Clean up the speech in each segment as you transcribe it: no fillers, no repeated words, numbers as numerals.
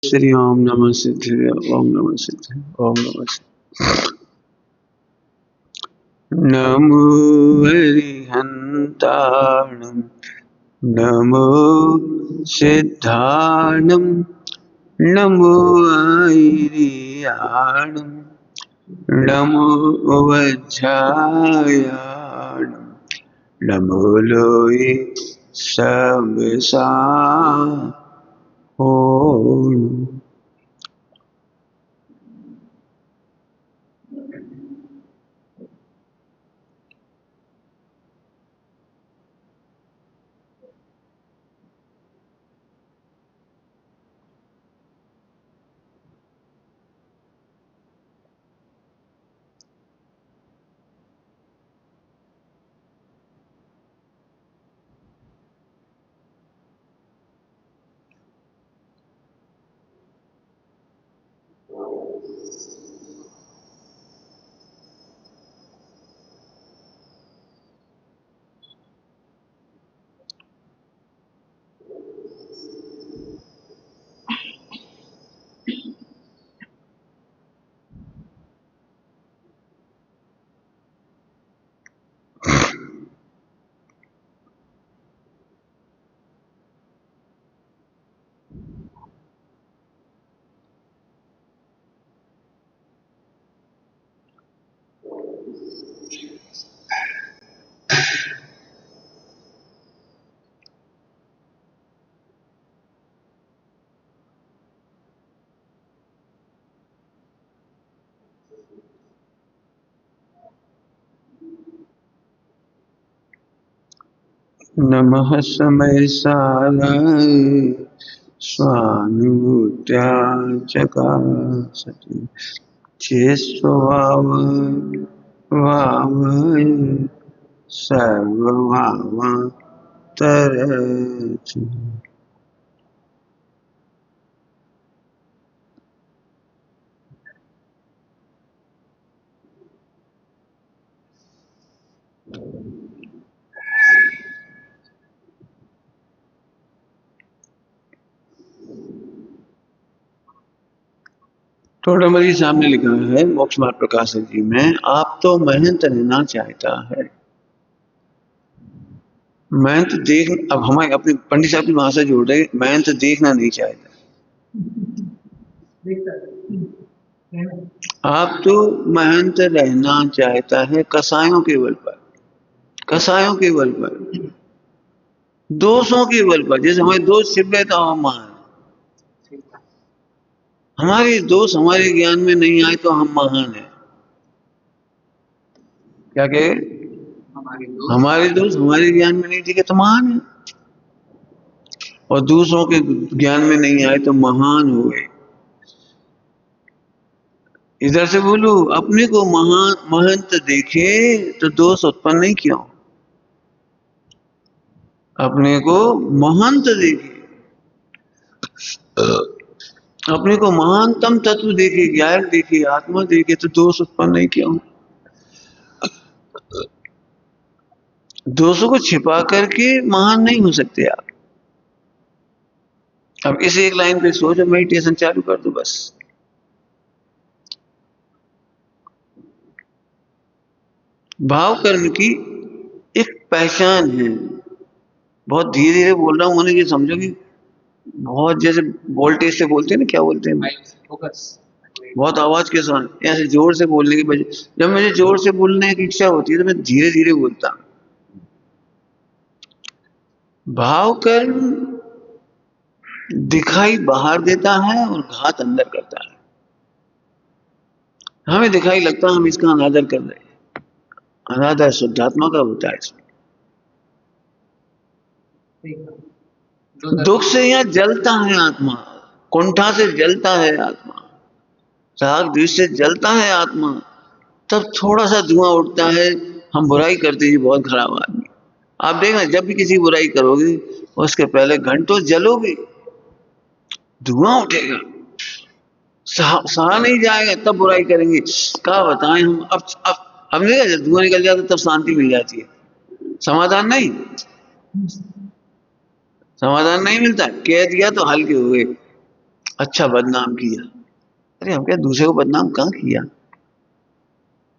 श्री ओम नमः सिद्धे ओम नमः सिद्धे ओम नमः सिद्धे। नमो हरिहन्ताणं नमो सिद्धाणं नमो आयर्याणं नमो वज्रायाणं नमो लोये सवसा ओम। नमः समय साराय स्वानुभूत्या चकासति चेष्टभावाय भावाय सर्वभावान्तरति। थोड़ा मेरे सामने लिखा है मोक्ष मार्ग प्रकाशक जी में, आप तो महंत रहना चाहता है। महंत देख, अब हमारे अपने पंडित साहब की भाषा जोड़ रहे, महंत देखना नहीं चाहता। आप तो महंत रहना चाहता है कसायों के बल पर, कसायों के बल पर, दोषों के बल पर। जैसे हमारे दोष छिप गए तो हम महान, हमारे दोष हमारे ज्ञान में नहीं आए तो हम महान है। क्या कहे? हमारे दोष हमारे ज्ञान में नहीं दिखे तो महान है, और दूसरों के ज्ञान में नहीं आए तो महान हो गए। इधर से बोलो, अपने को महान महंत देखे तो दोष उत्पन्न नहीं क्यों? अपने को महंत देखे, अपने को महानतम तत्व देखे, ज्ञान देखे, आत्मा देखे तो दोष उत्पन्न नहीं क्यों? दोषों को छिपा करके महान नहीं हो सकते आप। अब इस एक लाइन पे सोचो, मेडिटेशन चालू कर दो बस। भाव कर्म की एक पहचान है। बहुत धीरे धीरे बोल रहा हूं, उन्हें ये समझो कि बहुत जैसे वोल्टेज से बोलते हैं ना, क्या बोलते हैं, बहुत आवाज के साथ ऐसे जोर से बोलने की बजाय, जब मुझे जोर से बोलने की इच्छा होती है तो मैं धीरे धीरे बोलता हूं। भाव कर्म दिखाई बाहर देता है और घात अंदर करता है। हमें दिखाई लगता है हम इसका अनादर कर रहे हैं, अनादर शुद्धात्मा का होता है इसमें। दुख से यहाँ जलता है आत्मा, कुंठा से जलता है आत्मा, राग द्वेष से जलता है आत्मा, तब थोड़ा सा धुआं उठता है, हम बुराई करते हैं, बहुत खराब आदमी। आप देखना, जब भी किसी बुराई करोगे उसके पहले घंटों जलोगे, धुआं उठेगा, सहा नहीं जाएगा, तब बुराई करेंगे। क्या बताएं हम, अब नहीं, जब धुआं निकल जाता तब शांति मिल जाती है, समाधान नहीं, समाधान नहीं मिलता। कह दिया तो हल्के हो गए, अच्छा बदनाम किया। अरे हम क्या दूसरे को बदनाम कहाँ किया?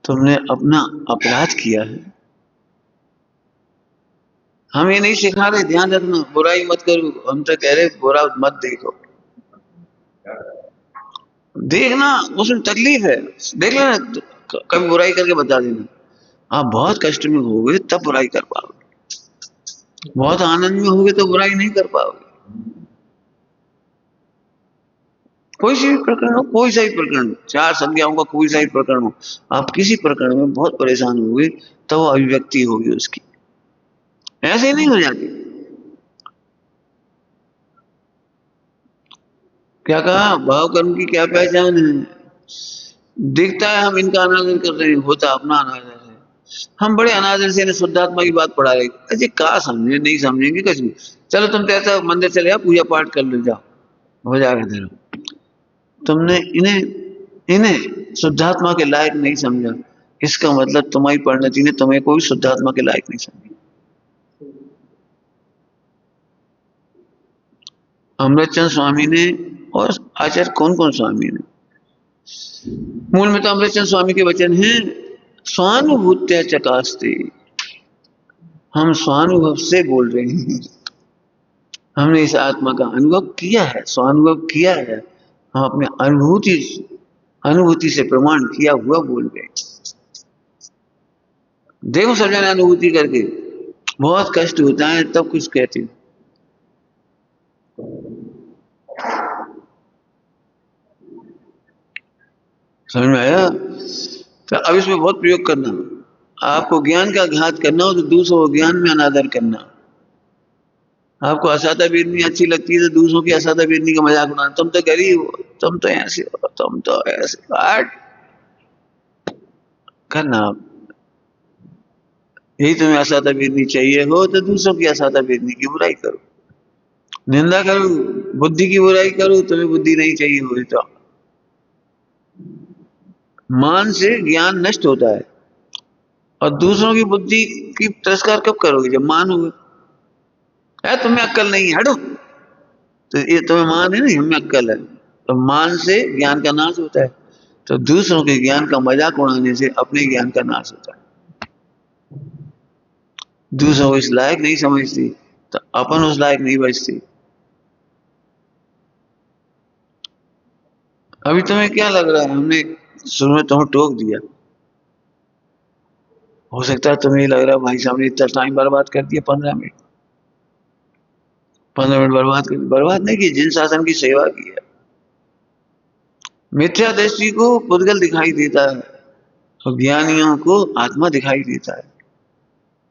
तुमने अपना अपराध किया है। हम ये नहीं सिखा रहे, ध्यान रखना, बुराई मत करो, हम तो कह रहे बुरा मत देखो। देखना उसमें तकलीफ है, देख लेना, कभी बुराई करके बता देना। आप बहुत कष्ट में होगे तब बुराई कर पाओगे, बहुत आनंद में होगे तो बुराई नहीं कर पाओगे। कोई सी भी प्रकरण हो, कोई सा भी प्रकरण हो, चार संज्ञाओं का कोई सा भी प्रकरण हो, आप किसी प्रकरण में बहुत परेशान होगे तो वो अभिव्यक्ति होगी उसकी, ऐसे ही नहीं हो जाती। क्या कहा? भाव कर्म की क्या पहचान है? दिखता है हम इनका अनादर कर रहे हैं, होता अपना अनादर है। हम बड़े अनादर से शुद्धात्मा की बात पढ़ा रहे, अजय कहा समझे, नहीं समझेंगे कुछ नहीं। चलो तुम तो ऐसा मंदिर चले जाओ, पूजा पाठ कर लो, जाओ हो जाएगा तेरा। तुमने इन्हें इन्हें शुद्धात्मा के लायक नहीं समझा, इसका मतलब तुम्हारी परिणति ने तुम्हें कोई शुद्धात्मा के लायक नहीं समझा। अमृतचंद स्वामी ने और आचार्य कौन कौन स्वामी ने, मूल में तो अमृतचंद स्वामी के वचन हैं, स्वानुभूत्या चकास्ते। हम स्वानुभव से बोल रहे हैं, हमने इस आत्मा का अनुभव किया है, स्वानुभव किया है, हम अपने अनुभूति से प्रमाण किया हुआ बोल रहे हैं। देखो सब जने अनुभूति करके बहुत कष्ट होता है तब कुछ कहते हैं। समझ में आया? तो अब इसमें बहुत प्रयोग करना, आपको ज्ञान का घात करना हो तो दूसरों को ज्ञान में अनादर करना। आपको असादा बीरनी अच्छी लगती है तो दूसरों की असादा बीरनी का मजाक उड़ाना, तुम तो गरीब हो, तुम तो ऐसे हो, तुम तो ऐसे, हट करना। यही तुम्हें असादा बीरनी चाहिए हो तो दूसरों की असादा बीरनी की बुराई करो, निंदा करो, बुद्धि की बुराई करो, तुम्हें बुद्धि नहीं चाहिए हो तो। मान से ज्ञान नष्ट होता है, और दूसरों की बुद्धि की तिरस्कार कब करोगे? जब मान होगा, तुम्हें अक्ल नहीं है, हटो, तो ये तुम्हें मान है ना, हमें अक्ल है, तो मान से ज्ञान का नाश होता है। तो दूसरों के ज्ञान का मजाक उड़ाने से अपने ज्ञान का नाश होता है। दूसरों को इस लायक नहीं समझती तो अपन उस लायक नहीं बचती। अभी तुम्हें क्या लग रहा है, हमने शुरू में तुम्हें टोक दिया, हो सकता है तुम्हें लग रहा है भाई साहब ने इतना टाइम बर्बाद कर दिया, 15 मिनट, 15 मिनट बर्बाद कर, बर्बाद नहीं की, जिन शासन की सेवा की है। मिथ्या दृष्टि को पुद्गल दिखाई देता है और ज्ञानियों को आत्मा दिखाई देता है।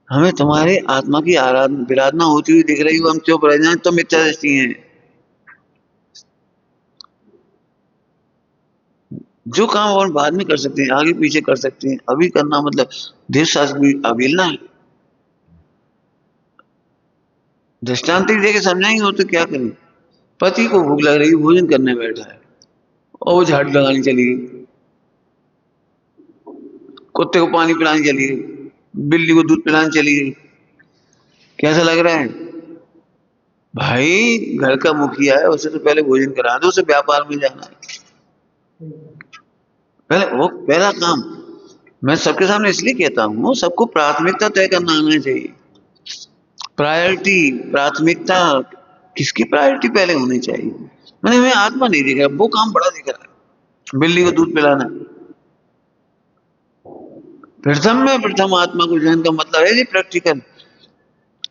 हमें तुम्हारे आत्मा की आराधना विराधना होती हुई दिख रही हो, हम चुप रह जाए तो मिथ्या दृष्टि है। जो काम और बाद में कर सकते हैं, आगे पीछे कर सकते हैं, अभी करना मतलब देश शास्त्र की अवहेलना है। दृष्टांत ही देके समझाएंगे हो तो क्या करें? पति को भूख लग रही, भोजन करने बैठा है और वो झाड़ू लगाने चली गई, कुत्ते को पानी पिलाने चली गई, बिल्ली को दूध पिलाने चली गई। कैसा लग रहा है भाई? घर का मुखिया है, उसे तो पहले भोजन करा दो, उसे व्यापार में जाना है, पहले वो पहला काम। मैं सबके सामने इसलिए कहता हूँ, सबको प्राथमिकता तय करना आना चाहिए। प्रायोरिटी, प्राथमिकता, किसकी प्रायोरिटी पहले होनी चाहिए। मैंने हमें आत्मा नहीं दिख रहा, वो काम बड़ा दिख रहा है, बिल्ली को दूध पिलाना। प्रथम में प्रथम आत्मा को जन का मतलब है जी प्रैक्टिकल,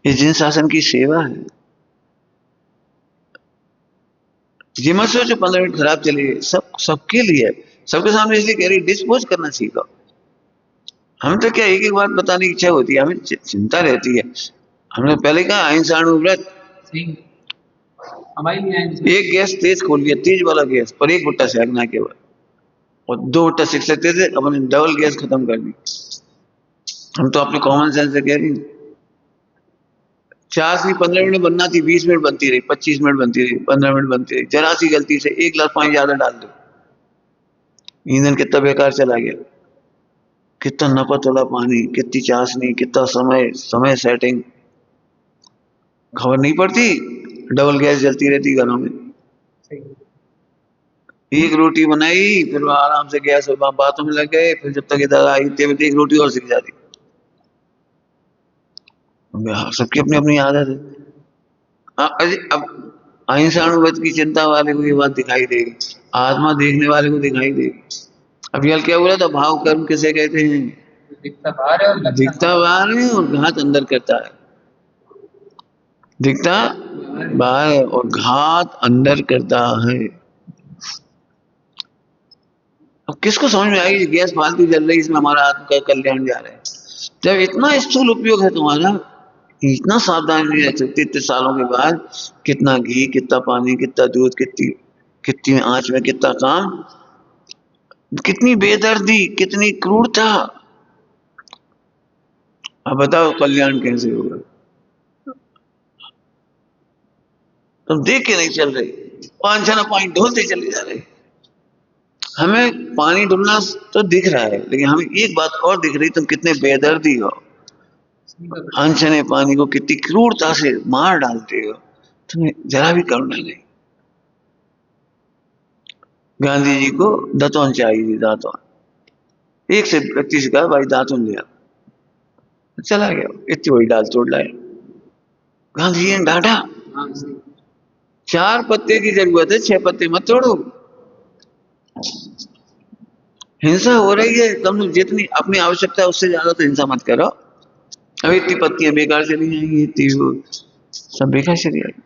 ये जिन शासन की सेवा है। ये मत सोचो 15 मिनट खराब चले गए, सबके लिए, सबके सामने इसलिए कह रही डिस्पोज करना सीखो। हम तो क्या एक एक बात बताने की इच्छा होती है, हमें चिंता रहती है। हमने पहले कहा अहिंसाणु व्रत, एक गैस तेज खोल लिया, तेज वाला गैस, पर एक भुट्टा सेकना केवल, और 2 भुट्टा सेक सकते थे, अपने डबल गैस खत्म कर दी। हम तो अपने कॉमन सेंस से कह रही, चाशनी 15 मिनट बनना थी, 20 मिनट बनती रही, 25 मिनट बनती रही, 15 मिनट बनती रही, जरा सी गलती से 1 गिलास पानी ज्यादा डाल दो, ईंधन कितना बेकार चला गया, कितना नपत वाला पानी, कितनी चाशनी, कितना समय, समय सेटिंग, खबर नहीं पड़ती, डबल गैस जलती रहती घरों में। एक रोटी बनाई, फिर वो आराम से गैस पर बातों में लग गए, फिर जब तक इधर आई तब एक रोटी और सीख जाती। सबकी अपनी अपनी आदत है। अरे अब अहिंसाणुवत की चिंता वाले को ये बात दिखाई देगी, आत्मा देखने वाले को दिखाई देगी। अब यार क्या बोला था, भाव कर्म किसे कहते हैं? दिखता बाहर है और लगता दिखता बाहर है और घात अंदर करता है। दिखता बाहर है और घात अंदर करता है। अब किसको समझ में आएगी गैस फालतू जल रही, इसमें हमारा आत्मा का कल्याण जा रहा है? जब इतना स्थूल उपयोग है तुम्हारा, इतना सावधान नहीं रह सकते इतने सालों के बाद, कितना घी, कितना पानी, कितना दूध, कितनी कितनी आंच में कितना काम, कितनी बेदर्दी, कितनी क्रूरता। अब बताओ कल्याण कैसे होगा? तुम देख के नहीं चल रहे, पांचना पानी ढोलते चले जा रहे। हमें पानी ढुलना तो दिख रहा है, लेकिन हमें एक बात और दिख रही, तुम कितने बेदर्दी हो। अनछने पानी को कितनी क्रूरता से मार डालते हो, तुम्हें जरा भी करुणा नहीं। गांधी जी को दातुन चाहिए थी, दातुन। एक से व्यक्ति से कहा भाई दातुन लिया, चला गया, इतनी बड़ी डाल तोड़ लाए। गांधी जी ने डांटा, 4 पत्ते की जरूरत है, 6 पत्ते मत तोड़ो। हिंसा हो रही है, तुम जितनी अपनी आवश्यकता है उससे ज्यादा तो हिंसा मत करो। अब इतनी पत्तियां बेकार चली जाएंगी, इतनी सब बेकार चली जाएगी।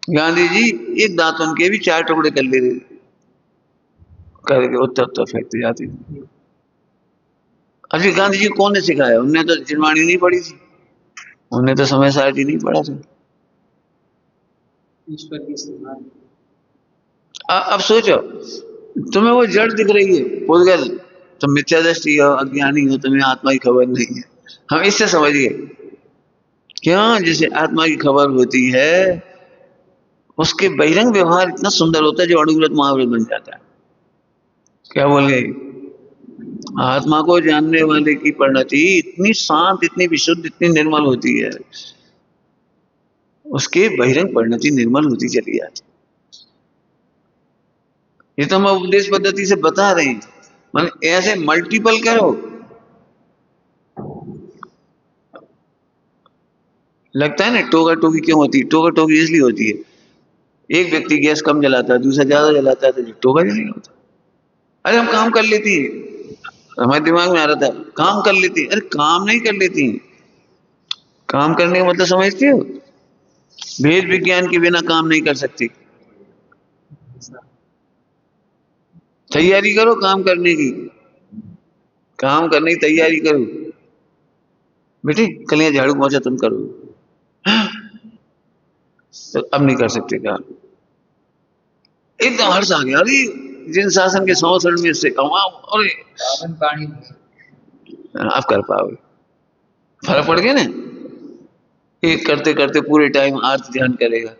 गांधी जी एक दातुन के भी 4 टुकड़े कर ले रहे, करके उत्तर उत्तर फेंकते जाते। अभी गांधी जी कौन ने सिखाया? उन्होंने तो जिनवाणी नहीं पढ़ी थी, उन्होंने तो समय सारथी नहीं पढ़ा था। अब सोचो, तुम्हें वो जड़ दिख रही है, पुद्गल, तुम मिथ्या दृष्टि हो, अज्ञानी हो, तुम्हें आत्मा की खबर नहीं है। हम इससे समझिए, क्यों? जिसे आत्मा की खबर होती है उसके बहिरंग व्यवहार इतना सुंदर होता है जो अणुव्रत महाव्रत बन जाता है। क्या बोल गए? आत्मा को जानने वाले की परिणति इतनी शांत, इतनी विशुद्ध, इतनी निर्मल होती है, उसके बहिरंग परिणति निर्मल होती चली जाती। ये तो हम उपदेश पद्धति से बता रहे हैं, मान ऐसे मल्टीपल करो। लगता है ना टोका टोकी क्यों होती है? टोका टोकी इसलिए होती है, एक व्यक्ति गैस कम जलाता है, दूसरा ज्यादा जलाता है, तो टोका जलेगा होता। अरे हम काम कर लेती है, हमारे दिमाग में आ रहा था काम कर लेती है। अरे काम नहीं कर लेती, काम करने का मतलब समझती हो? भेद विज्ञान के बिना काम नहीं कर सकती। तैयारी करो काम करने की, काम करने की तैयारी करो बेटे। कल यहाँ झाड़ू पहुंचा तुम करो, तो अब नहीं कर सकते काम। एकदम हर्ष आ गया, अरे जिन शासन के 100 शरण में से कमाओ, अरे आप कर पाओगे। फर्क पड़ गया ना? एक करते करते पूरे टाइम आर्थ ध्यान करेगा,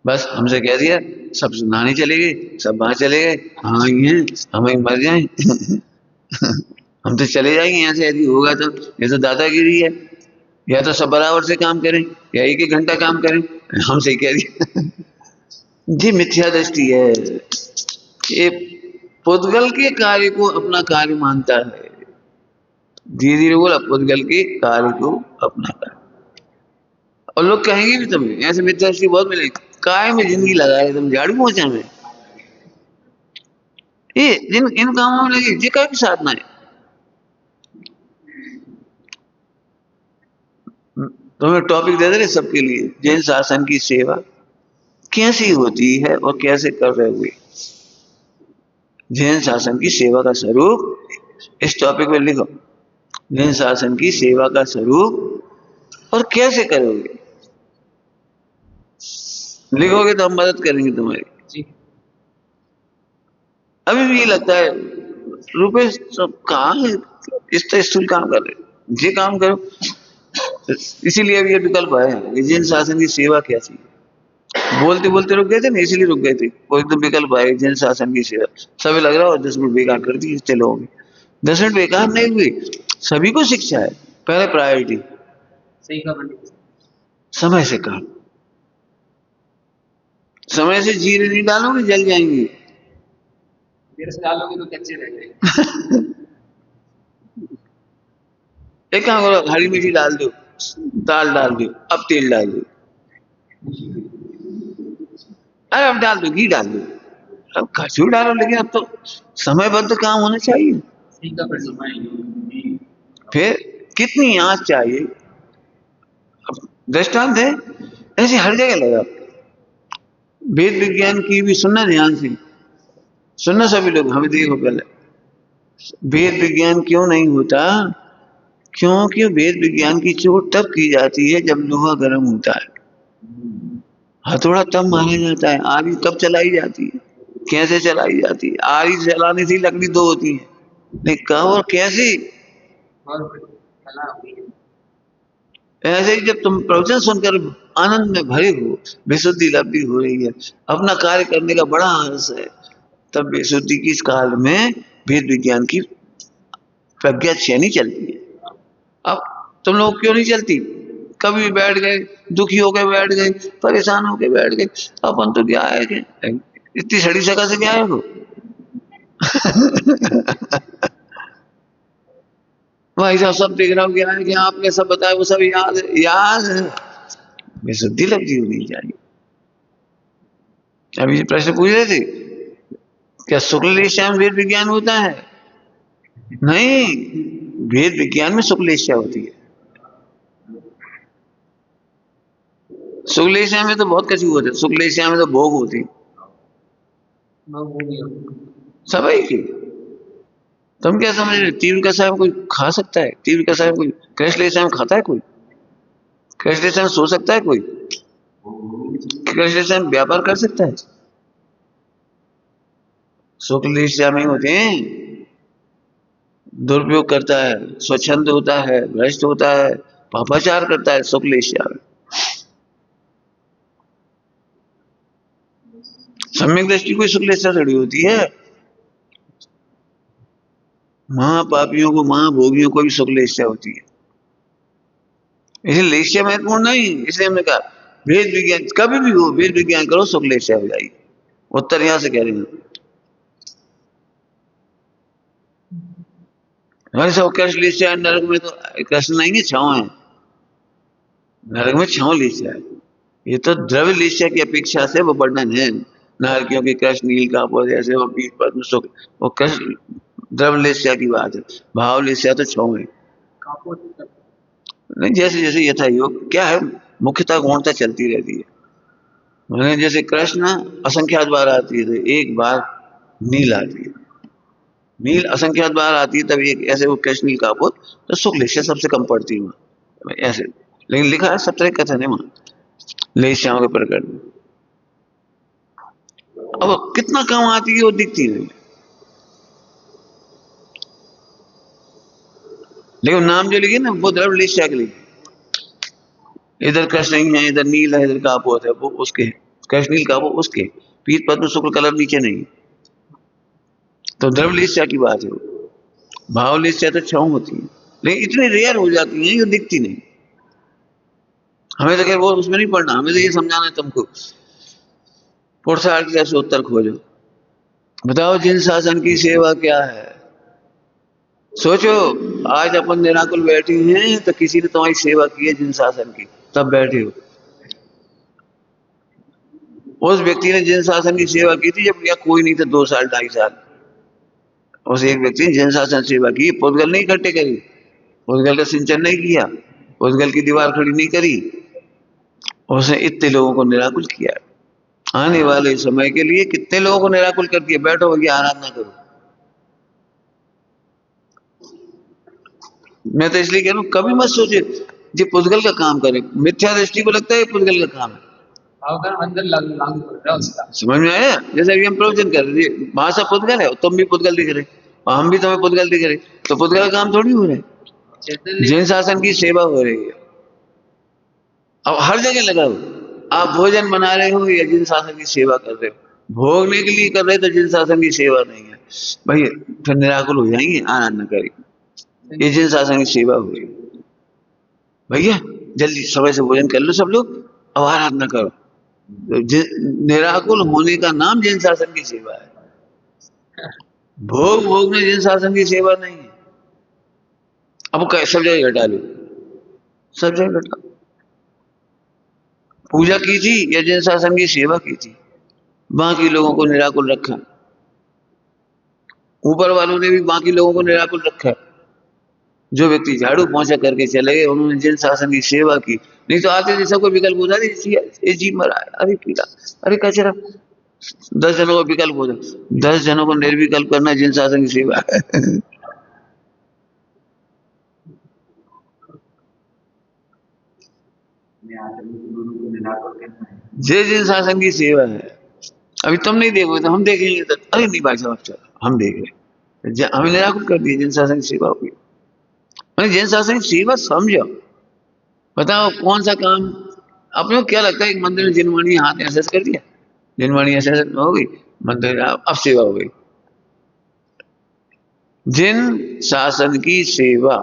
बस हमसे कह दिया सब नहाने चले गए, सब बाहर चले गए, हाँ ये हम ही मर जाए। हम तो चले जाएंगे यहाँ से यदि होगा तो। ये तो दादागिरी है, या तो सब बराबर से काम करें या एक एक घंटा काम करें, हमसे ही कह दिया। जी मिथ्या दृष्टि है, ये पुद्गल के कार्य को अपना कार्य मानता है। धीरे धीरे बोला, पुद्गल के कार्य को अपना कार्य। और लोग कहेंगे भी तुम्हें, ऐसे मिथ्या दृष्टि बहुत मिलेगी, काय में जिंदगी लगा रहे तुम झाड़ू पहुंचा में, ये जिन इन कामों में लगे, ये काय की साधना है? तुम्हें टॉपिक दे दे रहे सबके लिए, जैन शासन की सेवा कैसी होती है और कैसे कर रहे हुए। जैन शासन की सेवा का स्वरूप इस टॉपिक में लिखो, जैन शासन की सेवा का स्वरूप और कैसे करोगे। लिखोगे तो हम मदद करेंगे तुम्हारी। अभी भी ये लगता है रुपए सब कहाँ है, इस तो स्थूल काम कर रहे, ये काम करो। इसीलिए अभी ये विकल्प है, जैन शासन की सेवा कैसी है। बोलते बोलते रुक गए थे ना, इसीलिए रुक गए थे। वो एकदम विकल्प आए, जन शासन की सेवा। सभी लग रहा हो 10 मिनट बेकार कर दी इतने लोगों में। 10 मिनट बेकार नहीं हुई, सभी को शिक्षा है। पहले प्रायोरिटी सही का, समय से काम। समय से जीरे नहीं डालोगे जल जाएंगे। देर से डालोगे तो कच्चे रह जाएंगे। एक काम करो, हरी मिर्ची डाल दो, दाल डाल दो, अब तेल डाल दो, अरे अब डाल दो, घी डाल दो, अब खजूर डालो, लेकिन अब तो समयबद्ध काम होना चाहिए। ठीक है, फिर समय फिर कितनी आंच चाहिए, अब दृष्टांत है, ऐसे हर जगह लगा। वेद विज्ञान की भी सुनना ध्यान से, सुनना सभी लोग, हमें देखो पहले, वेद विज्ञान क्यों नहीं होता? क्योंकि वेद विज्ञान की चोट तब की जाती है जब लोहा गर्म होता है, हथौड़ा तब मारा जाता है, आरी तब चलाई जाती है। कैसे चलाई जाती है? आरी चलाने से लकड़ी दो होती है, नहीं कब और कैसे? और कला हुई है। ऐसे ही जब तुम प्रवचन सुनकर आनंद में भरे हो, विशुद्धि लब्धि हो रही है, अपना कार्य करने का बड़ा हर्ष है, तब विशुद्धि की इस काल में वेद विज्ञान की प्रज्ञा छेनी चलती है। अब तुम लोग क्यों नहीं चलती? कभी बैठ गए, दुखी होके बैठ गए, परेशान होके बैठ गए, अपन तो क्या है कि इतनी सड़ी जगह से क्या है वो भाई साहब सब देख रहा हूँ, क्या है कि आपने सब बताया वो सब याद है, याद है, विशुद्धि लब्धि होनी चाहिए। अभी प्रश्न पूछ रहे थे, क्या शुक्ल वेद विज्ञान होता है? नहीं, वेद विज्ञान में शुक्लेच्छा होती है। शुक्लेच्छा में तो बहुत कछु होता है, शुक्लेच्छा में तो भोग होती है सभी की। तुम क्या समझ रहे? तीव्र कषाय में कोई खा सकता है? तीव्र कषाय में कोई कृष्ण में खाता है? कोई कृष्ण में सो सकता है? कोई कृष्ण में व्यापार कर सकता है? शुक्लेच्छा में होते हैं, दुरुपयोग करता है, स्वच्छंद होता है, भ्रष्ट होता है, पापाचार करता है शुक्लेच्छा में। सम्यक दृष्टि कोई शुक्लेच्छा थोड़ी होती है। महापापियों को, महाभोगियों को भी शुक्लेच्छा होती है, इसलिए लेच्छा महत्वपूर्ण नहीं। इसलिए हमने कहा वेद विज्ञान कभी भी हो, वेद विज्ञान करो, शुक्लेच्छा हो जाएगी। उत्तर यहां से कह रहे हैं, हमारे सब कृष्ण लेच्छा है, नरक में तो कृष्ण नहीं है, छाव है, नरक में छाव लेच्छा है। ये तो द्रव्य लेच्छा की अपेक्षा से वो वर्णन है, नारकियों के कृष्ण नील का जैसे वो पीठ पद्म सुख, वो कृष्ण द्रव्य लेच्छा की बात है, भाव लेच्छा तो छाव है। नहीं, जैसे जैसे यथा योग क्या है, मुख्यता गौणता चलती रहती है। मैंने जैसे कृष्ण असंख्यात बार आती है, तो एक बार नील आती है, नील असंख्यात बार आती है, तब एक ऐसे वो कृष्ण नील कापोत, तो शुक्ल लेच्छा सबसे कम पड़ती है ऐसे। लेकिन लिखा है सब तरह कथन है वहां लेच्छाओं के प्रकरण में। अब कितना कम आती है वो दिखती नहीं, लेकिन नाम जो लिखे ना वो द्रव्य लेच्छा के लिखे, इधर कृष्ण नहीं है, इधर नील है, इधर कापोत है, वो उसके कृष्ण नील कापोत उसके, पीत पद्म शुक्ल कलर नीचे नहीं, तो द्रव्य लेच्छा की बात है। भाव लेच्छा तो छाव होती है, लेकिन इतनी रेयर हो जाती है जो दिखती नहीं। हमें तो खैर वो उसमें नहीं पढ़ना, हमें तो ये समझाना है तुमको, पुरुषार्थ जैसे उत्तर खोजो, बताओ जिन शासन की सेवा क्या है। सोचो, आज अपन निराकुल बैठे हैं तो किसी ने तुम्हारी सेवा की है जिन शासन की, तब बैठे हो। उस व्यक्ति ने जिन शासन की सेवा की थी जब क्या कोई नहीं था, 2 साल 2.5 साल, उस एक व्यक्ति ने जिन शासन सेवा की, पुद्गल नहीं इकट्ठे करी, पुद्गल का सिंचन नहीं किया, पुद्गल की दीवार खड़ी नहीं करी, उसने इतने लोगों को निराकुल किया। आने वाले समय के लिए कितने लोगों को निराकुल कर दिया। बैठो भैया, आराधना करो। मैं तो इसलिए कह रहा हूं, कभी मत सोचे ये पुद्गल का काम करे, मिथ्या दृष्टि को लगता है ये पुद्गल का काम है। अंदर लागू कर रहा है उसका। समझ में आया? जैसे अभी हम प्रवचन कर रहे हैं, भाषा पुद्गल है, तुम भी पुद्गल दिख रहे, और हम भी तुम्हें पुद्गल दिख रहे, तो पुद्गल का काम थोड़ी हो रहा है, जैन शासन की सेवा हो रही है। अब हर जगह लगा हो, आप भोजन बना रहे हो या जिन शासन की सेवा कर रहे हो, भोगने के लिए कर रहे तो जिन शासन की सेवा नहीं है भाई, फिर निराकुल हो जाएंगे, आराधना करेंगे। ये जिन शासन की सेवा हो रही भैया, जल्दी समय से भोजन कर लो सब लोग, अब आराधना करो। तो निराकुल होने का नाम जिन शासन की सेवा है। भोग भोग में जिन शासन की सेवा नहीं है। अब सब जगह घटा लो, सब जगह घटा। पूजा की थी या जिन शासन की सेवा की थी, बाकी लोगों को निराकुल रखा। ऊपर वालों ने भी बाकी लोगों को निराकुल रखा। जो व्यक्ति झाड़ू पोंछा करके चले गए, उन्होंने जिन शासन की सेवा की। नहीं तो आते थे सबको विकल्प होता था, ये जी मरा है, अरे पीला, अरे कचरा। 10 जनों को विकल्प होता, 10 जनों को निर्विकल्प करना जिन शासन की सेवा है। जे जिन शासन की सेवा है। अभी तुम नहीं देखोगे तो हम देखेंगे, तो अरे नहीं भाई साहब चलो हम देख रहे, हमें निराकुल कर दिया जिन शासन की सेवा होगी। जिन शासन की सेवा समझो। बताओ कौन सा काम अपने को क्या लगता है? एक मंदिर में जिनवाणी हाथ ऐसे कर दिया, जिनवाणी ऐसे हो गई, मंदिर अब सेवा हो गई। जिन शासन की सेवा,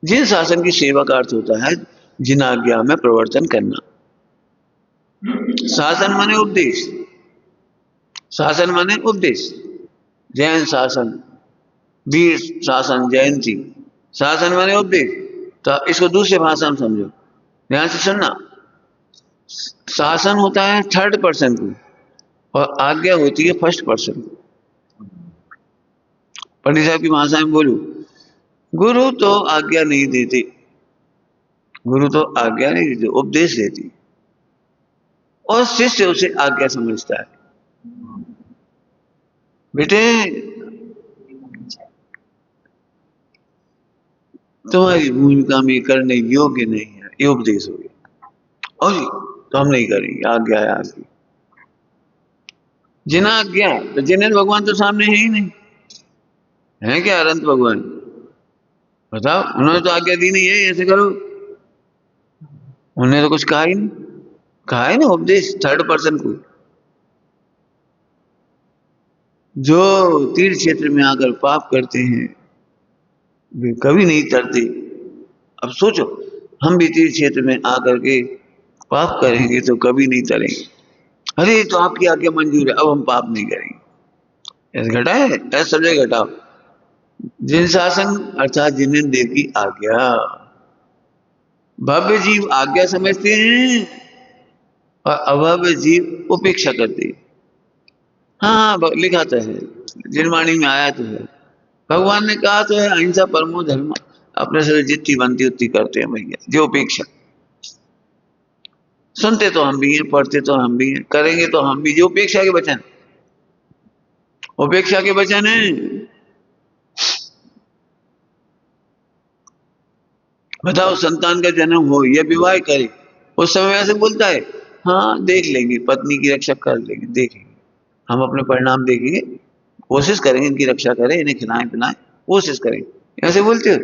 जिन शासन की सेवा का अर्थ होता है जिन आज्ञा में प्रवर्तन करना। शासन माने उपदेश, शासन माने उपदेश। जैन शासन, वीर शासन, जयंती शासन माने उपदेश। तो इसको दूसरे भाषा में समझो, ध्यान से सुनना। शासन होता है थर्ड पर्सन को और आज्ञा होती है फर्स्ट पर्सन को। पंडित साहब की भाषा में बोलूं, गुरु तो आज्ञा नहीं देते, गुरु तो आज्ञा नहीं देते, उपदेश देती, और शिष्य उसे आज्ञा समझता है। बेटे तुम्हारी भूमिका में करने योग्य नहीं है, ये उपदेश हो गया। और तो हम नहीं करेंगे, आज्ञा है आपकी। जिना आज्ञा, तो जिन्हें भगवान तो सामने है ही नहीं, है क्या अनंत भगवान? बताओ, उन्होंने तो आज्ञा दी नहीं है ऐसे करो, उन्होंने तो कुछ कहा ही नहीं। कहा है ना उपदेश थर्ड पर्सन को। जो तीर्थ क्षेत्र में आकर पाप करते हैं वे कभी नहीं तरते। अब सोचो, हम भी तीर्थ क्षेत्र में आकर के पाप करेंगे तो कभी नहीं तरेंगे। अरे तो आपकी आज्ञा मंजूर है, अब हम पाप नहीं करेंगे। ऐसे घटा है, ऐसे सब जगह घटाओ। जिन शासन अर्थात जिन्हें देव की आज्ञा। भव्य जीव आज्ञा समझते हैं और अभव्य जीव उपेक्षा करते हैं। हाँ लिखा तो है, जिनवाणी में आया तो है, भगवान ने कहा तो है, अहिंसा परमो धर्म। अपने से जितनी बनती उतनी करते हैं भैया, जो उपेक्षा। सुनते तो हम भी हैं, पढ़ते तो हम भी हैं, करेंगे तो हम भी, जो उपेक्षा के वचन, उपेक्षा के वचन है। बताओ, संतान का जन्म हो या विवाह करे, उस समय ऐसे बोलता है, हाँ देख लेंगे, पत्नी की रक्षा कर लेंगे, देखेंगे, हम अपने परिणाम देखेंगे, कोशिश करेंगे इनकी रक्षा करें, इन्हें खिलाएं पिलाएं, कोशिश करेंगे, ऐसे बोलते हो।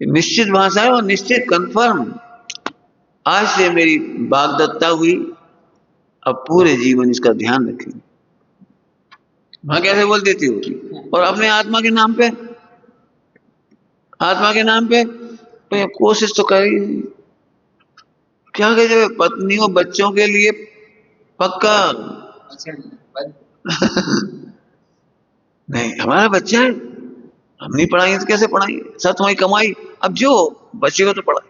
निश्चित भाषा है और निश्चित कंफर्म। आज से मेरी वाग्दत्ता हुई, अब पूरे जीवन इसका ध्यान रखेंगे। वहां कैसे बोल देती हो? और अपने आत्मा के नाम पे, आत्मा के नाम पे तो कोशिश तो करी। क्या कहते, पत्नी और बच्चों के लिए पक्का। नहीं, हमारा बच्चा है, हम नहीं पढ़ाएंगे तो कैसे पढ़ाएंगे? सब तुम्हारी कमाई, अब जो बच्चे को तो पढ़ाए,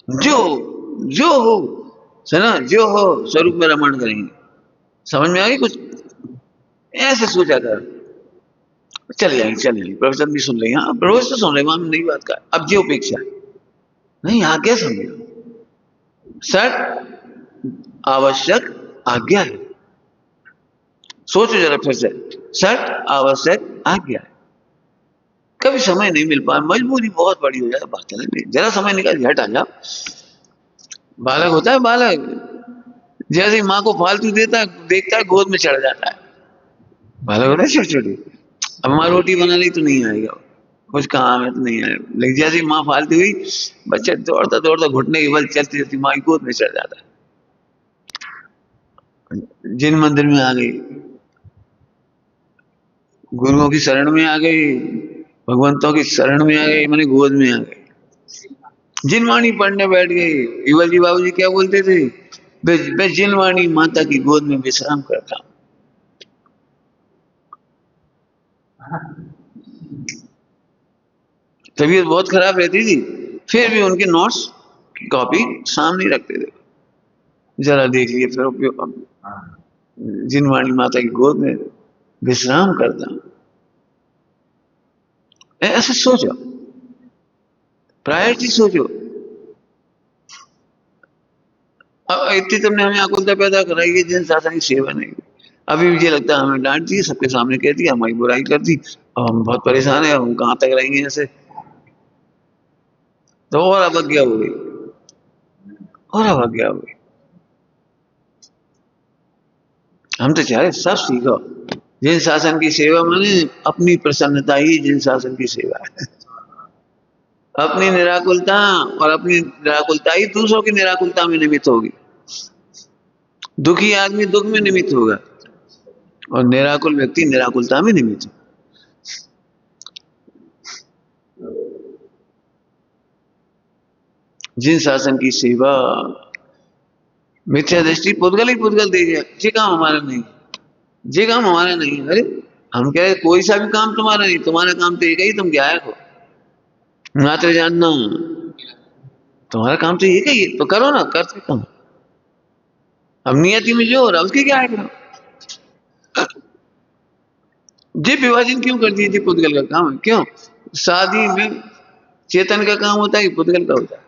जो जो हो सुना, जो हो स्वरूप में रमण करेंगे। समझ में आ गई कुछ? ऐसे सोचा कर, चल जाएंगे, प्रवचन भी सुन लेंगे, हाँ रोज तो सुन रहे, हम नई बात का। अब जो उपेक्षा नहीं, आज्ञा समझो, सट आवश्यक आज्ञा है। सोचो जरा फिर से, सट आवश्यक आज्ञा है। कभी समय नहीं मिल पाया, मजबूरी बहुत बड़ी हो जाए, बात है, जरा समय निकाल हट आ जाओ। बालक होता है, बालक जैसे माँ को फालतू देता है, देखता है गोद में चढ़ जाता है। बालक होता है छोटे छोटे, अब माँ रोटी बना ली तो नहीं आएगा, कुछ काम है तो नहीं आएगा, लेकिन जैसे माँ फालतू हुई, बच्चा दौड़ता दौड़ता घुटने के बल चलती चलती माँ की गोद में चढ़ जाता है। जिन मंदिर में आ गई, गुरुओं की शरण में आ गई, भगवंतों की शरण में आ गई, मैंने गोद में आ गई, जिनवाणी पढ़ने बैठ गए। युवल जी बाबू जी क्या बोलते थे, मैं जिनवाणी माता की गोद में विश्राम करता हूँ। तबीयत बहुत खराब रहती थी, फिर भी उनके नोट्स की कॉपी सामने रखते थे। जरा देख लिए, फिर जिनवाणी माता की गोद में विश्राम करता हूँ। ऐसे सोचो, प्रायोरिटी सोचो। इतनी तुमने हमें आकुलता पैदा कराई है, जिन शासन की सेवा नहीं। अभी मुझे लगता है हमें डांट दी, सबके सामने कह दिया, हमारी बुराई कर दी, और हम बहुत परेशान है, हम कहाँ तक रहेंगे ऐसे। तो और अवज्ञा हो गई, और अवज्ञा हो गई। हम तो चाहे सब सीखो। जिन शासन की सेवा माने अपनी प्रसन्नता ही जिन शासन की सेवा है। अपनी निराकुलता, और अपनी निराकुलता ही दूसरों की निराकुलता में निमित्त होगी। दुखी आदमी दुख में निमित्त होगा, और निराकुल व्यक्ति निराकुलता में निमित्त होगा। जिन शासन की सेवा, मिथ्या दृष्टि पुद्गल ही पुद्गल दे गया, ये काम हमारा नहीं, ये काम हमारा नहीं। अरे हम कह रहे कोई सा भी काम तुम्हारा नहीं, तुम्हारा काम तो एक ही, तुम गायक हो, मात्र जानना। तुम्हारा काम तो एक ही है, तो करो ना, करते कम। अब नियति में जो हो रहा उसकी क्या है। ये विभाजन क्यों कर दिए? पुद्गल का काम है, क्यों? शादी में चेतन का काम होता है कि पुद्गल का होता है?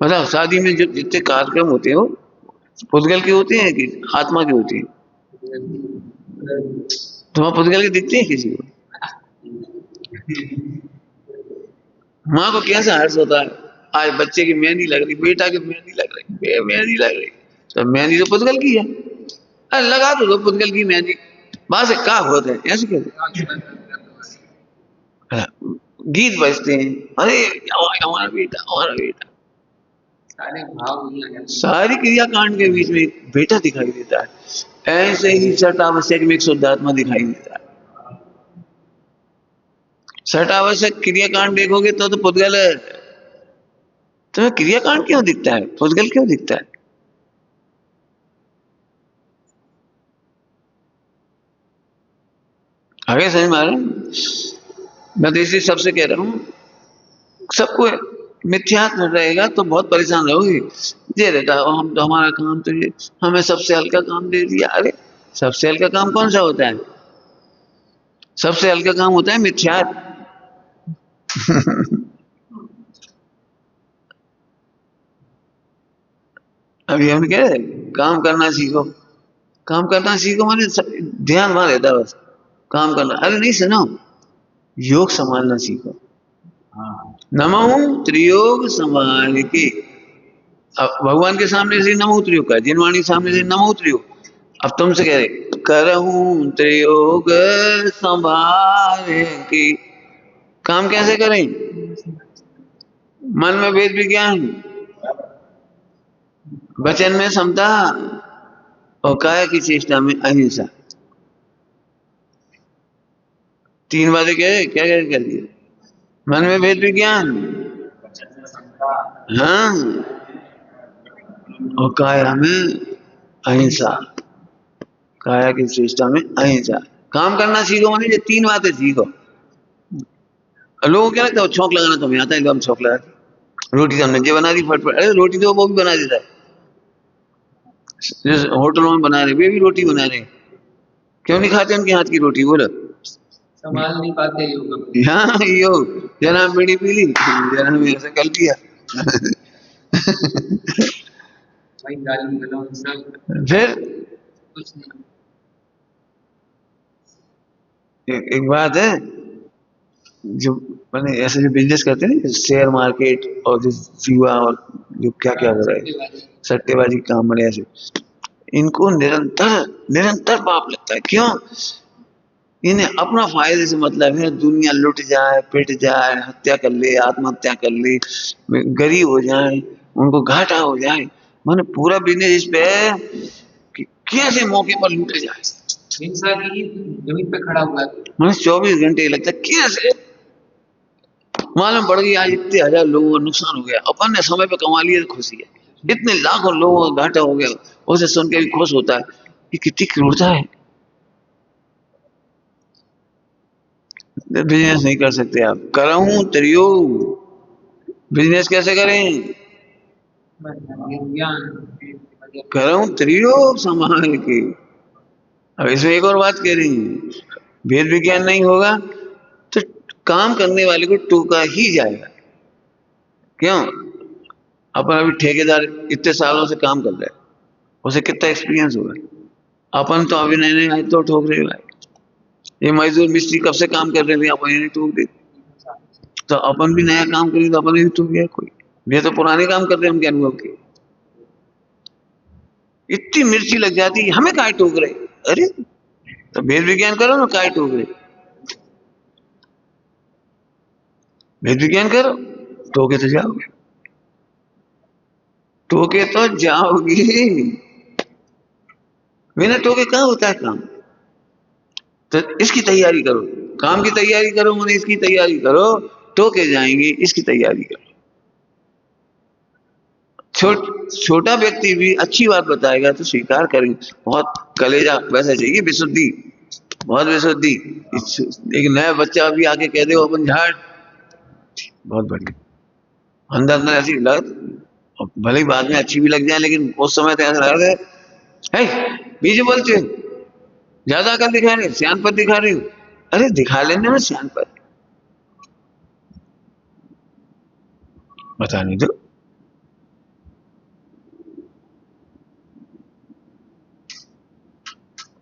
मतलब शादी में जो जितने कार्यक्रम होते हैं वो पुद्गल के होते हैं कि आत्मा के होते हैं? तो वहां पुद्गल के दिखते हैं किसी को? माँ को कैसा हर्ष होता है, आज बच्चे की मेहंदी लग रही, बेटा की मेहंदी लग रही, मेहंदी लग रही, तो मेहंदी तो पुद्गल की है। अरे लगा तो पुद्गल की मेहंदी, वहां से का होता है ऐसे कहते। गीत बजते हैं, अरे हमारा बेटा, हमारा बेटा। सारी क्रियाकांड के बीच में एक बेटा दिखाई देता है। ऐसे ही छठ आवश्यक में एक शुद्धात्मा दिखाई देता है। छठ आवश्यक क्रियाकांड देखोगे तो पुद्गल है। तो क्रियाकांड क्यों दिखता है, पुद्गल क्यों दिखता है? आगे समझ में आ रहा है? मैं तो इसी सबसे कह रहा हूँ, सबको मिथ्यात्व रहेगा तो बहुत परेशान रहोगे। ये रहता है हम तो, हमारा काम तो ये, हमें सबसे हल्का काम दे दिया। अरे सबसे हल्का काम कौन सा होता है? सबसे हल्का काम होता है मिथ्यात्व। अभी हम कह रहे काम करना सीखो, काम करना सीखो माने ध्यान वहां रहता है बस, काम करना। अरे नहीं सुनो, योग संभालना सीखो। नमो त्रियोग संभाल के। अब भगवान के सामने से नमो त्रियोग का, जिनवाणी के सामने से नमो त्रियोग। अब तुमसे कह रहे करहूं त्रियोग संभाल के। काम कैसे करें? मन में वेद विज्ञान, वचन में समता, और काया की चेष्टा में अहिंसा। तीन बातें क्या क्या कर दिया? मन में भेद विज्ञान, हाँ, और काया में अहिंसा। काया की चेष्टा में अहिंसा। काम करना सीखो माने ये तीन बातें सीखो। लोगों को क्या लगता है छौंक लगाना तुम्हें आता है, एकदम छौंक लगा, रोटी तो हमने ये बना दी फटफट। अरे रोटी तो वो भी बना देता है, जिस होटलों में बना रहे वे भी रोटी बना रहे, क्यों नहीं खाते उनके हाथ की रोटी? बोलो संभाल नहीं पाते योग। हाँ योग, जरा बीड़ी पी ली, जरा में ऐसा कर दिया। फिर कुछ नहीं। एक बात है, जो मैंने ऐसे जो बिजनेस करते हैं शेयर मार्केट और जो जुआ और जो क्या क्या हो रहा है, सट्टेबाजी काम बने ऐसे, इनको निरंतर निरंतर पाप लगता है। क्यों? इन्हें अपना फायदे से मतलब है, दुनिया लुट जाए, पिट जाए, हत्या कर ले, आत्महत्या कर ले, गरीब हो जाए, उनको घाटा हो जाए। मैंने पूरा बिजनेस इस पे है कि कैसे मौके पर लूटे जाए। हिंसा की जमीन पे खड़ा हुआ है, मैंने 24 घंटे लगता है कैसे मालूम पड़ गई आज इतने हजार लोगों का नुकसान हो गया, अपन ने समय पे कमा लिया तो खुशी है। इतने लाखों लोगों का घाटा हो गया, उसे सुन के भी खुश होता है। ये कितनी क्रूरता है। बिजनेस नहीं कर सकते आप, कराऊं त्रियो बिजनेस कैसे करें? कराऊं त्रियो संभाल के। अब इसमें एक और बात कह रही हूं, वेद विज्ञान नहीं होगा तो काम करने वाले को टोका ही जाएगा। क्यों? अपन अभी ठेकेदार इतने सालों से काम कर रहे हैं, उसे कितना एक्सपीरियंस होगा। अपन तो अभी नए नए आए तो ठोक रहे भाई। ये मजदूर मिस्त्री कब से काम कर रहे थे, अपन नहीं ठोक दे। तो अपन भी नया काम करें तो अपन भी ठोक गया कोई। ये तो पुराने काम कर रहे हैं उनके अनुभव के। इतनी मिर्ची लग जाती है, हमें काय ठोक रहे। अरे तो वेद विज्ञान करो ना, काय ठोक रहे। वेद विज्ञान करो, ठोके तो जाओगे, ठोके तो जाओगे। बिना टोके कहाँ होता है काम। तो इसकी तैयारी करो, काम की तैयारी करो, मैंने इसकी तैयारी करो, टोके जाएंगे, इसकी तैयारी करो। छोटा व्यक्ति भी अच्छी बात बताएगा तो स्वीकार करेंगे। बहुत कलेजा वैसे चाहिए, विशुद्धि, बहुत विशुद्धि। एक नया बच्चा भी आके कह दे अपन झाड़, बहुत बढ़िया, अंदर अंदर ऐसी लग, भले ही बाद में अच्छी भी लग जाए, लेकिन उस समय तो ऐसा लग रहा है बीजे बोलते हो, ज्यादा अकल दिखा रहे हो, सियान पर दिखा रहे हो। अरे दिखा लेने में सियान पर, बता नहीं दो।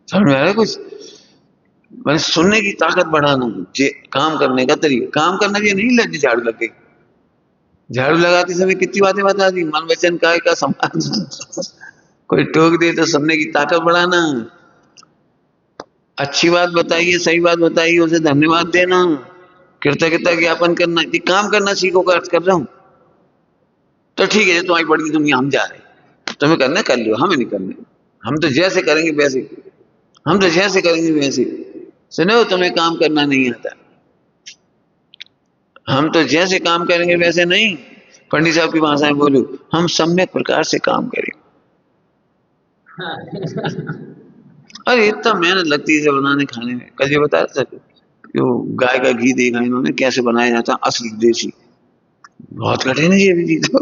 समझ में आ रहा है कुछ? मैंने सुनने की ताकत बढ़ाना, काम करने का तरीका, काम करना ये नहीं लग झाड़ू लग गई। झाड़ू लगाते समय कितनी बातें बता दी, मन वचन काय का संभालना। कोई टोक दे तो सुनने की ताकत बढ़ाना, अच्छी बात बताइए, सही बात बताइए, उसे धन्यवाद देना, कृतज्ञता ज्ञापन करना। कि काम करना सीखो का अर्थ कर रहा हूं। तो ठीक है, तुम्हारी बड़ी दुनिया, हम जा रहे हैं, तुम्हें करना कर लो, हमें नहीं करने। हम तो जैसे करेंगे वैसे, हम तो जैसे करेंगे वैसे। सुनो, तुम्हें काम करना नहीं आता, हम तो जैसे काम करेंगे वैसे नहीं। पंडित साहब की भाषा में बोलूं, हम सम्यक प्रकार से काम करेंगे। अरे इतना मेहनत लगती है इसे बनाने खाने में। कल ये बता रहा था कि वो गाय का घी देखा इन्होंने कैसे बनाया जाता, असली देसी। बहुत कठिन है ये विधि तो।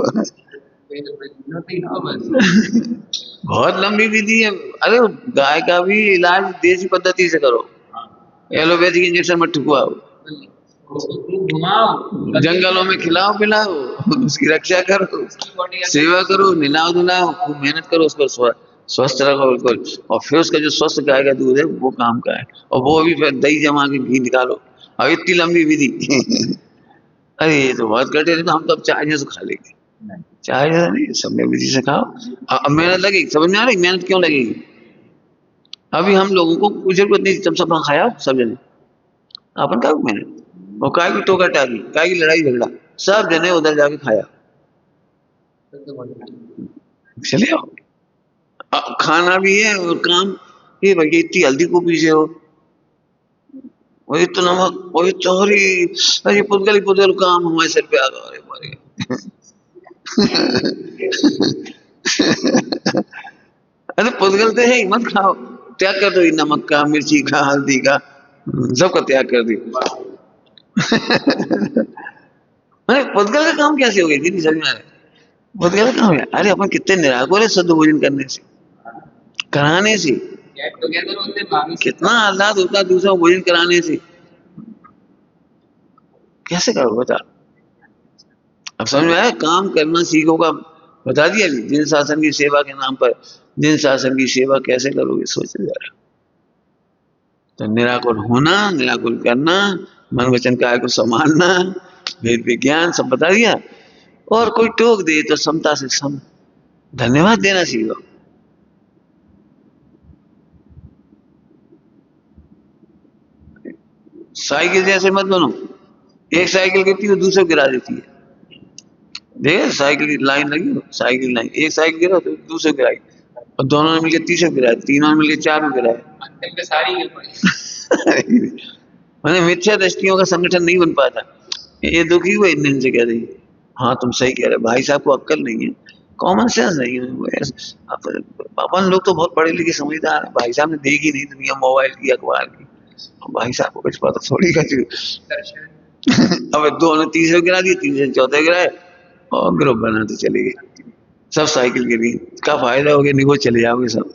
बहुत लंबी विधि है। अरे गाय का भी इलाज देसी पद्धति से करो, एलोपैथिक इंजेक्शन मत ठुकवाओ, जंगलों में खिलाओ पिलाओ, उसकी रक्षा करो, सेवा करो, निलाओ धुलाओ, खूब मेहनत करो, उसको स्वस्थ रखो बिल्कुल। और फिर उसका जो स्वस्थ गाय का दूध है वो काम का है, और वो भी फिर दही जमा के घी निकालो। अब इतनी लंबी विधि। अरे ये तो बहुत कठिन है। तो हम तो अब चाय जैसे खा लेंगे, चाय जैसा नहीं, सम्यक विधि से खाओ। अब मेहनत लगेगी, समझ में आ रही मेहनत क्यों लगेगी। अभी हम लोगों को कुछ जरूरत नहीं, सब सब खाया सब जने, अपन का मेहनत, और काय की टोका टाकी, काय की लड़ाई झगड़ा, सब जने उधर जाके खाया। चले आओ, खाना भी है और काम। ये भैया इतनी हल्दी को पीछे हो, वही तो नमक, वही तो अरे पुद्गल पुद्गल काम हमारे सिर पे आ गया। अरे मारे। अरे पुद्गल तो है ही, मत खाओ, त्याग कर दो नमक का, मिर्ची का, हल्दी का, सबका त्याग कर दियो। अरे पुद्गल का काम कैसे हो गई थी, समझ में आ रहा है? पुद्गल का काम है, अरे अपन कितने निराकुर है शुद्ध भोजन करने से, कराने से। कितना आह्लाद होता है दूसरा भोजन कराने से। कैसे करो बता। अब समझ में आया, काम करना सीखो का बता दिया। जिन शासन की सेवा के नाम पर, जिन शासन की सेवा कैसे करोगे सोचो जरा। तो निराकुर होना, निराकुर करना, मन वचन काय को संभालना, वेद विज्ञान सब बता दिया। और कोई टोक दे तो समता से सम धन्यवाद देना सीखो। साइकिल जैसे मत बनो, एक साइकिल गिरती है दूसरे गिरा देती है। देख साइकिल की लाइन लगी हो, साइकिल लाइन, एक साइकिल गिरा तो दूसरे गिराई, और दोनों ने मिलकर तीसरे गिराए, तीनों ने मिलकर चारों गिराए। मैंने मिथ्या दृष्टियों का संगठन नहीं बन पाता। ये दुखी हुए इंजन से कह रही, हाँ तुम सही कह रहे, भाई साहब को अक्ल नहीं है, कॉमन सेंस नहीं है। अपन लोग तो बहुत पढ़े लिखे समझदार है, भाई साहब ने देखी नहीं दुनिया मोबाइल की अखबार की, भाई साहब को कुछ पता थोड़ी का। अब दो ने तीसरे गिरा दिए, तीसरे चौथे गिराए और ग्रुप बनाते चले गए, सब साइकिल गिरी, क्या फायदा हो गया, निगो चले जाओगे सब।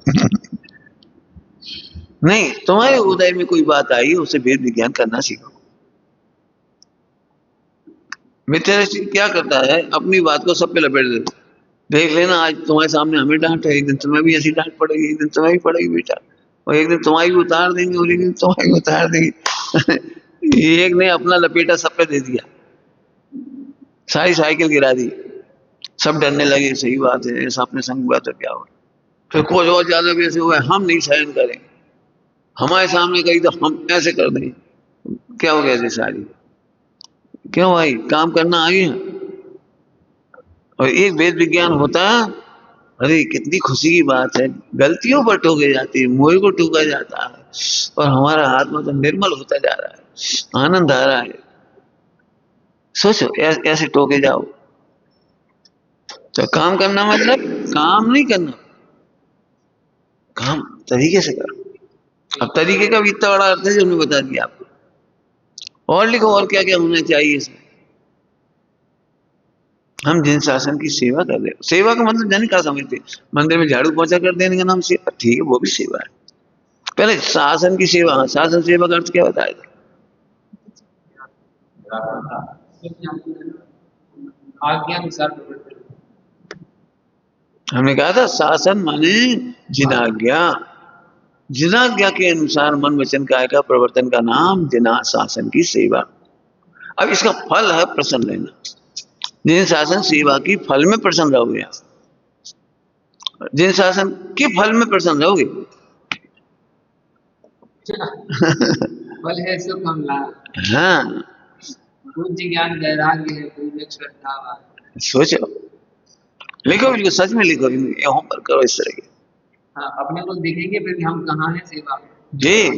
नहीं, तुम्हारे उदय में कोई बात आई, उसे वेद विज्ञान करना सीखो। मित्र क्या करता है, अपनी बात को सब पे लपेट देता, देख लेना आज तुम्हारे सामने हमें डांट है, एक दिन तुम्हें भी ऐसी डांट पड़ेगी, एक दिन तुम्हें भी पड़ेगी बेटा, और एक दिन तुम्हारी भी उतार देंगे और एक दिन तुम्हारी भी उतार देंगे। एक ने अपना लपेटा सब पे दे दिया, सारी साइकिल गिरा दी, सब डरने लगे, सही बात है, ऐसा अपने संग हुआ तो क्या हुआ। फिर कुछ और ज्यादा भी ऐसे हुआ, हम नहीं सहन करेंगे, हमारे सामने कही तो हम ऐसे कर देंगे, क्या हो गया सारी, क्यों भाई काम करना आ गया। और एक वेद विज्ञान होता, अरे कितनी खुशी की बात है, गलतियों पर टोके जाती है, मोह को टोका जाता है, और हमारा आत्मा तो निर्मल होता जा रहा है, आनंद आ रहा है। सोचो ऐसे टोके जाओ, तो काम करना मतलब काम नहीं करना, काम तरीके से करो। अब तरीके का भी इतना बड़ा अर्थ है जो हमने बता दिया आपको, और लिखो और क्या क्या होना चाहिए इसमें। हम जिन शासन की सेवा कर रहे, सेवा का मतलब जाने क्या समझते, मंदिर में झाड़ू पोछा कर देने का नाम सेवा, ठीक है वो भी सेवा है, पहले शासन की सेवा, शासन सेवा का अर्थ क्या बताया था, हमने कहा था शासन माने जिनाज्ञा, जिनाज्ञा के अनुसार मन वचन काया का प्रवर्तन का नाम जिना शासन की सेवा। अब इसका फल है प्रसन्न रहना, जिन शासन सेवा की फल में प्रसन्न रहोगे आप, जिन शासन के फल में प्रसन्न रहोगे। फल है सुख हम लाभ, हाँ बुद्धि ज्ञान वैराग्य है, पूर्ण श्रद्धा। सोचो, लिखो बिल्कुल सच में लिखो, होमवर्क करो इस तरह के। हाँ, अपने को देखेंगे फिर हम कहाँ है सेवा जी,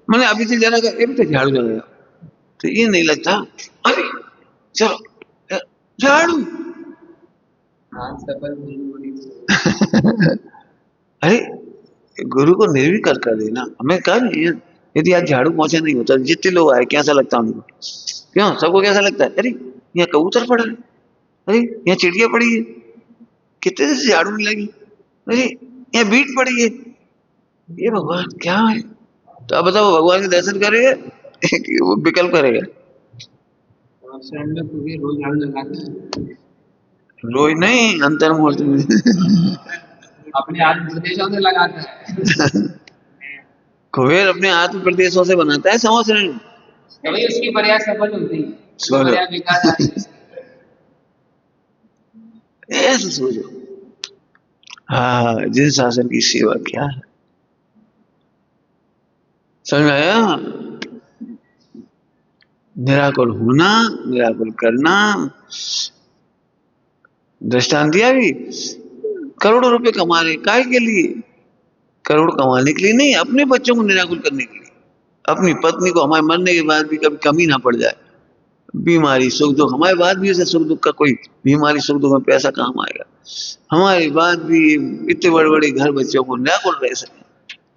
मैंने अभी से जरा झाड़ू लगाया तो ये नहीं लगता, अरे चलो झाड़ू, अरे गुरु को निर्विकार कर देना। हमें कहा नहीं, यदि आज झाड़ू पोछा नहीं होता, जितने लोग आए कैसा लगता उनको, क्यों सबको कैसा लगता है, अरे यहाँ कबूतर पड़ा है, अरे यहाँ चिड़िया पड़ी है, कितने दिन से झाड़ू नहीं लगी, अरे यहाँ बीट पड़ी है, ये भगवान क्या है। तो अब बताओ भगवान के दर्शन करेगा कि वो विकल्प करेगा, रोज नहीं अंतर्मुहूर्त में। अपने आत्म प्रदेशों से लगाता है। कुबेर अपने आत्म प्रदेशों से बनाता है संवत्सरण, कभी उसकी प्रयास सफल होती है, ऐसे सोचो। हाँ, जिन शासन की सेवा क्या है, समझ आया, निराकुल होना, निराकुल करना। दृष्टांत दिया भी, करोड़ों रुपए कमा रहे, काहे के लिए, करोड़ कमाने के लिए नहीं, अपने बच्चों को निराकुल करने के लिए, अपनी पत्नी को हमारे मरने के बाद भी कभी कमी ना पड़ जाए, बीमारी सुख दुख हमारे बाद भी, उसे सुख दुख का कोई बीमारी सुख दुख में पैसा काम आएगा, हमारे बाद भी इतने बड़े बड़े घर बच्चों को निराकुल रह सके,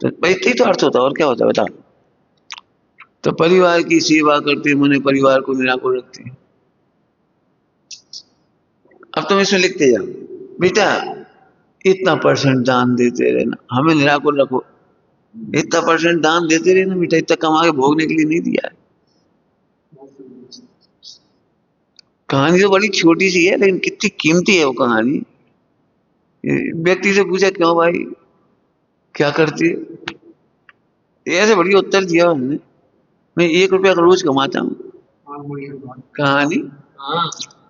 तो भाई यही तो अर्थ होता, और क्या होता बताओ। तो परिवार की सेवा करते मैंने परिवार को निराकुल रखते हैं। अब तुम इसमें लिखते जाओ, बेटा इतना परसेंट दान देते रहना, हमें निराकुल रखो, इतना परसेंट दान देते रहना बेटा, इतना कमा के भोगने के लिए नहीं दिया है। कहानी तो बड़ी छोटी सी है, लेकिन कितनी कीमती है वो कहानी। व्यक्ति से पूछा क्यों भाई क्या करती है, ऐसे बढ़िया उत्तर दिया हमने, मैं 1 रुपया का रोज कमाता हूँ, कहानी,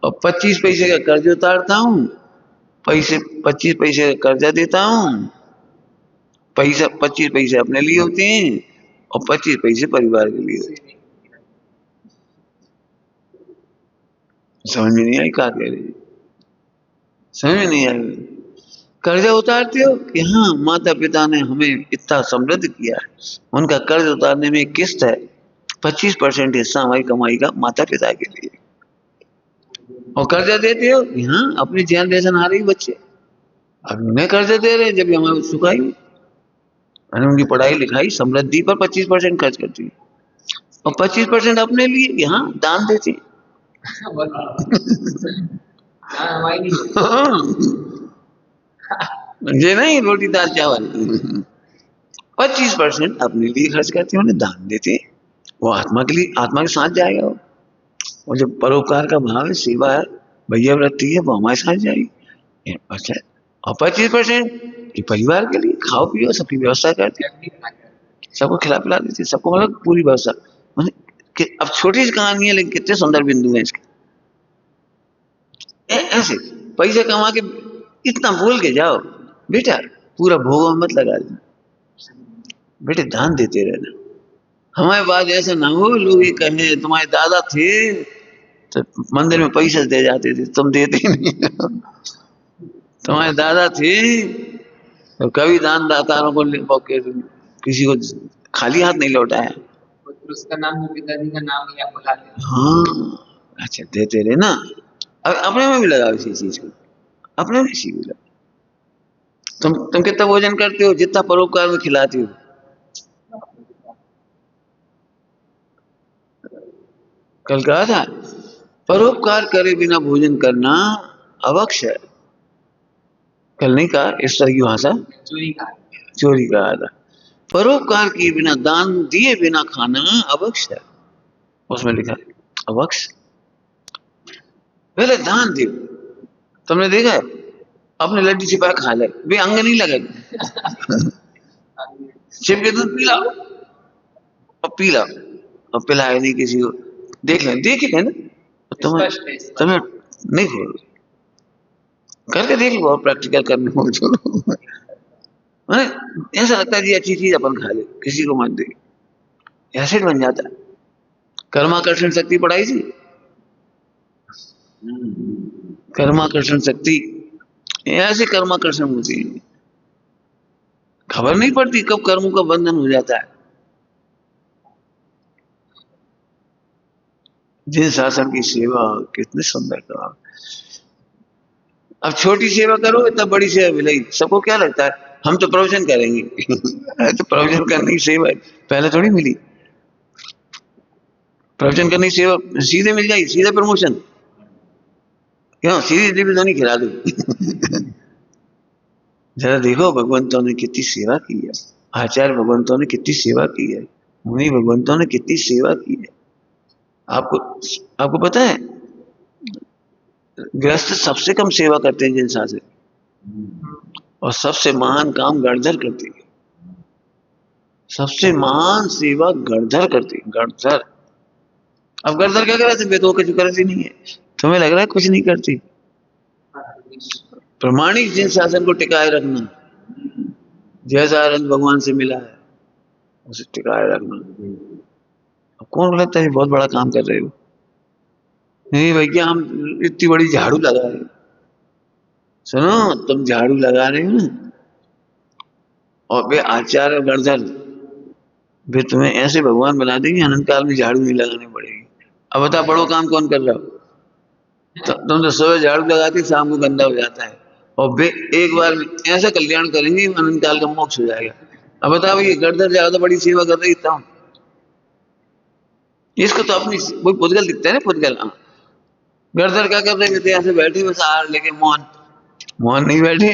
और 25 पैसे का कर्ज उतारता हूँ, 25 पैसे का कर्जा देता हूँ, 25 पैसे अपने लिए होते हैं और 25 पैसे परिवार के लिए होते हैं। समझ में नहीं आई क्या कह रही, समझ में नहीं आई। कर्जा उतारते हो कि हाँ माता पिता ने हमें इतना समृद्ध किया है, उनका कर्ज उतारने में किस्त है, 25% हिस्सा हमारी कमाई का माता पिता के लिए, और कर्जा देते हो कि हाँ अपनी जनरेशन आ रही बच्चे अब उन्हें कर्जे दे रहे हैं जब हमारे सुखाई मैंने उनकी पढ़ाई लिखाई समृद्धि पर 25% खर्च करती है और 25% अपने लिए कि हाँ दान देती हाँ हमारी नहीं होती। ये नहीं रोटी दाल चावल 25% अपने लिए खर्च करते हैं उन्हें दान देते हैं वो आत्मा के लिए आत्मा के साथ जाएगा वो और जब परोपकार का भाव है सेवा है भैया वृत्ति है वो हमारे साथ जाएगी अच्छा और 25% परिवार के लिए खाओ पियो सबकी व्यवस्था करते सबको खिला पिला देते सबको मतलब पूरी व्यवस्था मतलब अब छोटी सी कहानी है लेकिन कितने सुंदर बिंदु है इसके ऐसे पैसे कमा के इतना बोल के जाओ बेटा पूरा भोग मत लगा देना बेटे दान देते रहना हमारे बाद ऐसा ना हो लोग ये कहें तुम्हारे दादा थे तो मंदिर में पैसे दे जाते थे तुम देते ही नहीं तुम्हारे दादा थे तो कभी दान दातारों को किसी को खाली हाथ नहीं लौटाया उसका नाम पिताजी का नाम या बुलाते हाँ अच्छा देते रहे ना अब अपने में भी लगाओ इसी चीज को अपने में इसी को लगाओ तुम कितना भोजन करते हो जितना परोपकार में खिलाते हो कल कहा था परोपकार करे बिना भोजन करना अवक्ष है कल नहीं कहा इस तरह की भाषा चोरी कहा था परोपकार किए बिना दान दिए बिना खाना अवक्ष है उसमें लिखा है अवक्ष पहले दान दे तुमने देखा है अपने लड्डू छिपा खा ले वे अंग नहीं लगे छिप के दूध पी लाओ और पी लाओ और पिलाए नहीं किसी को देख लें ना तुम्हें नहीं खोल करके देख लो और प्रैक्टिकल करने को छोड़ो ऐसा लगता है जी अच्छी चीज अपन खा ले किसी को मत दे एसिड बन जाता है कर्माकर्षण शक्ति पढ़ाई थी कर्माकर्षण शक्ति ऐसे कर्माकर्षण होती है खबर नहीं पड़ती कब कर्मों का बंधन हो जाता है जिन शासन की सेवा कितनी सुंदर करो अब छोटी सेवा करोगे तब बड़ी सेवा मिलेगी सबको क्या लगता है हम तो प्रवचन करेंगे तो प्रवचन करने की सेवा पहले थोड़ी मिली प्रवचन करने की सेवा सीधे मिल जाएगी सीधे प्रमोशन क्यों सीधी डिविजन ही खिला दो जरा देखो भगवंतों ने कितनी सेवा की है आचार्य भगवंतों ने कितनी सेवा की है मुनि भगवंतों ने कितनी सेवा की है आपको पता है गृहस्थ सबसे कम सेवा करते हैं जिन से और सबसे महान काम गणधर करते हैं सबसे महान सेवा गणधर करते हैं गणधर अब गणधर क्या कर रहे थे बेदो कुछ करती नहीं है तुम्हें लग रहा है कुछ नहीं करती प्रमाणिक जिन शासन को टिकाए रखना जैसा आनंद भगवान से मिला है उसे टिकाए रखना अब कौन लगता है बहुत बड़ा काम कर रहे हो नहीं भैया हम इतनी बड़ी झाड़ू लगा रहे सुनो तुम झाड़ू लगा रहे हो ना और वे आचार्य गणधर वे तुम्हें ऐसे भगवान बना देंगे अनंत काल में झाड़ू नहीं लगानी पड़ेगी अब बता बड़ो काम कौन कर रहा हो तुम तो सुबह झाड़ू लगाती शाम को गंदा हो जाता है और वे एक बार में ऐसा कल्याण करेंगे अनंत काल का मोक्ष हो जाएगा अब बताओ ये गणधर ज्यादा बड़ी सेवा कर रही था इसको तो अपनी वही पुद्गल दिखता है ना पुद्गल गणधर क्या कर रहे थे ऐसे बैठे बस हार लेके मोहन नहीं बैठे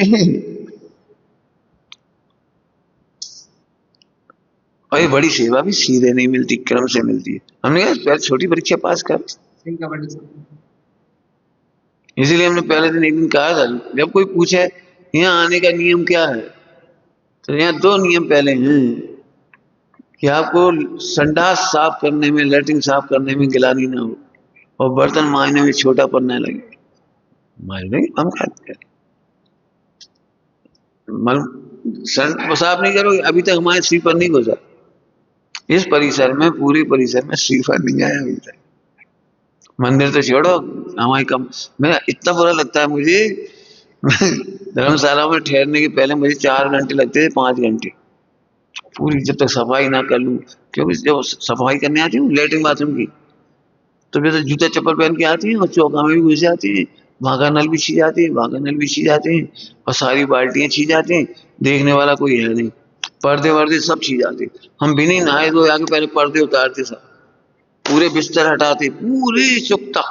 और ये बड़ी सेवा भी सीधे नहीं मिलती क्रम से मिलती है हमने कहा पहले छोटी परीक्षा पास कर इसीलिए हमने पहले दिन एक दिन कहा था जब कोई पूछे यहाँ आने का नियम क्या है तो यहाँ दो नियम पहले हैं कि आपको संडास साफ करने में लैट्रिन साफ करने में गिलानी ना हो और बर्तन मांजने में छोटा पड़ने लगे मांजने हम खाते हैं साफ नहीं करोगे अभी तक हमारे स्लीपर नहीं घुसा इस परिसर में पूरे परिसर में स्लीपर नहीं आया अभी तक मंदिर तो छोड़ो हमारी कम मेरा इतना बुरा लगता है मुझे धर्मशाला में ठहरने के पहले मुझे 4 घंटे लगते थे 5 घंटे पूरी जब तक सफाई ना कर लूं क्योंकि जब सफाई करने आती हूँ लेटरिन बाथरूम की तो फिर तो जूते चप्पल पहन के आती हैं और चौका में भी घुस जाती हैं, वहां का नल भी छी जाती है, वहां का नल भी छी जाते हैं, और सारी बाल्टियां छी जाती हैं, देखने वाला कोई है नहीं, पर्दे वर्दे सब छी जाते। हम भी नहीं नहाए धोए आके पहले पर्दे उतारते, सब पूरे बिस्तर हटाते, पूरी चुकता,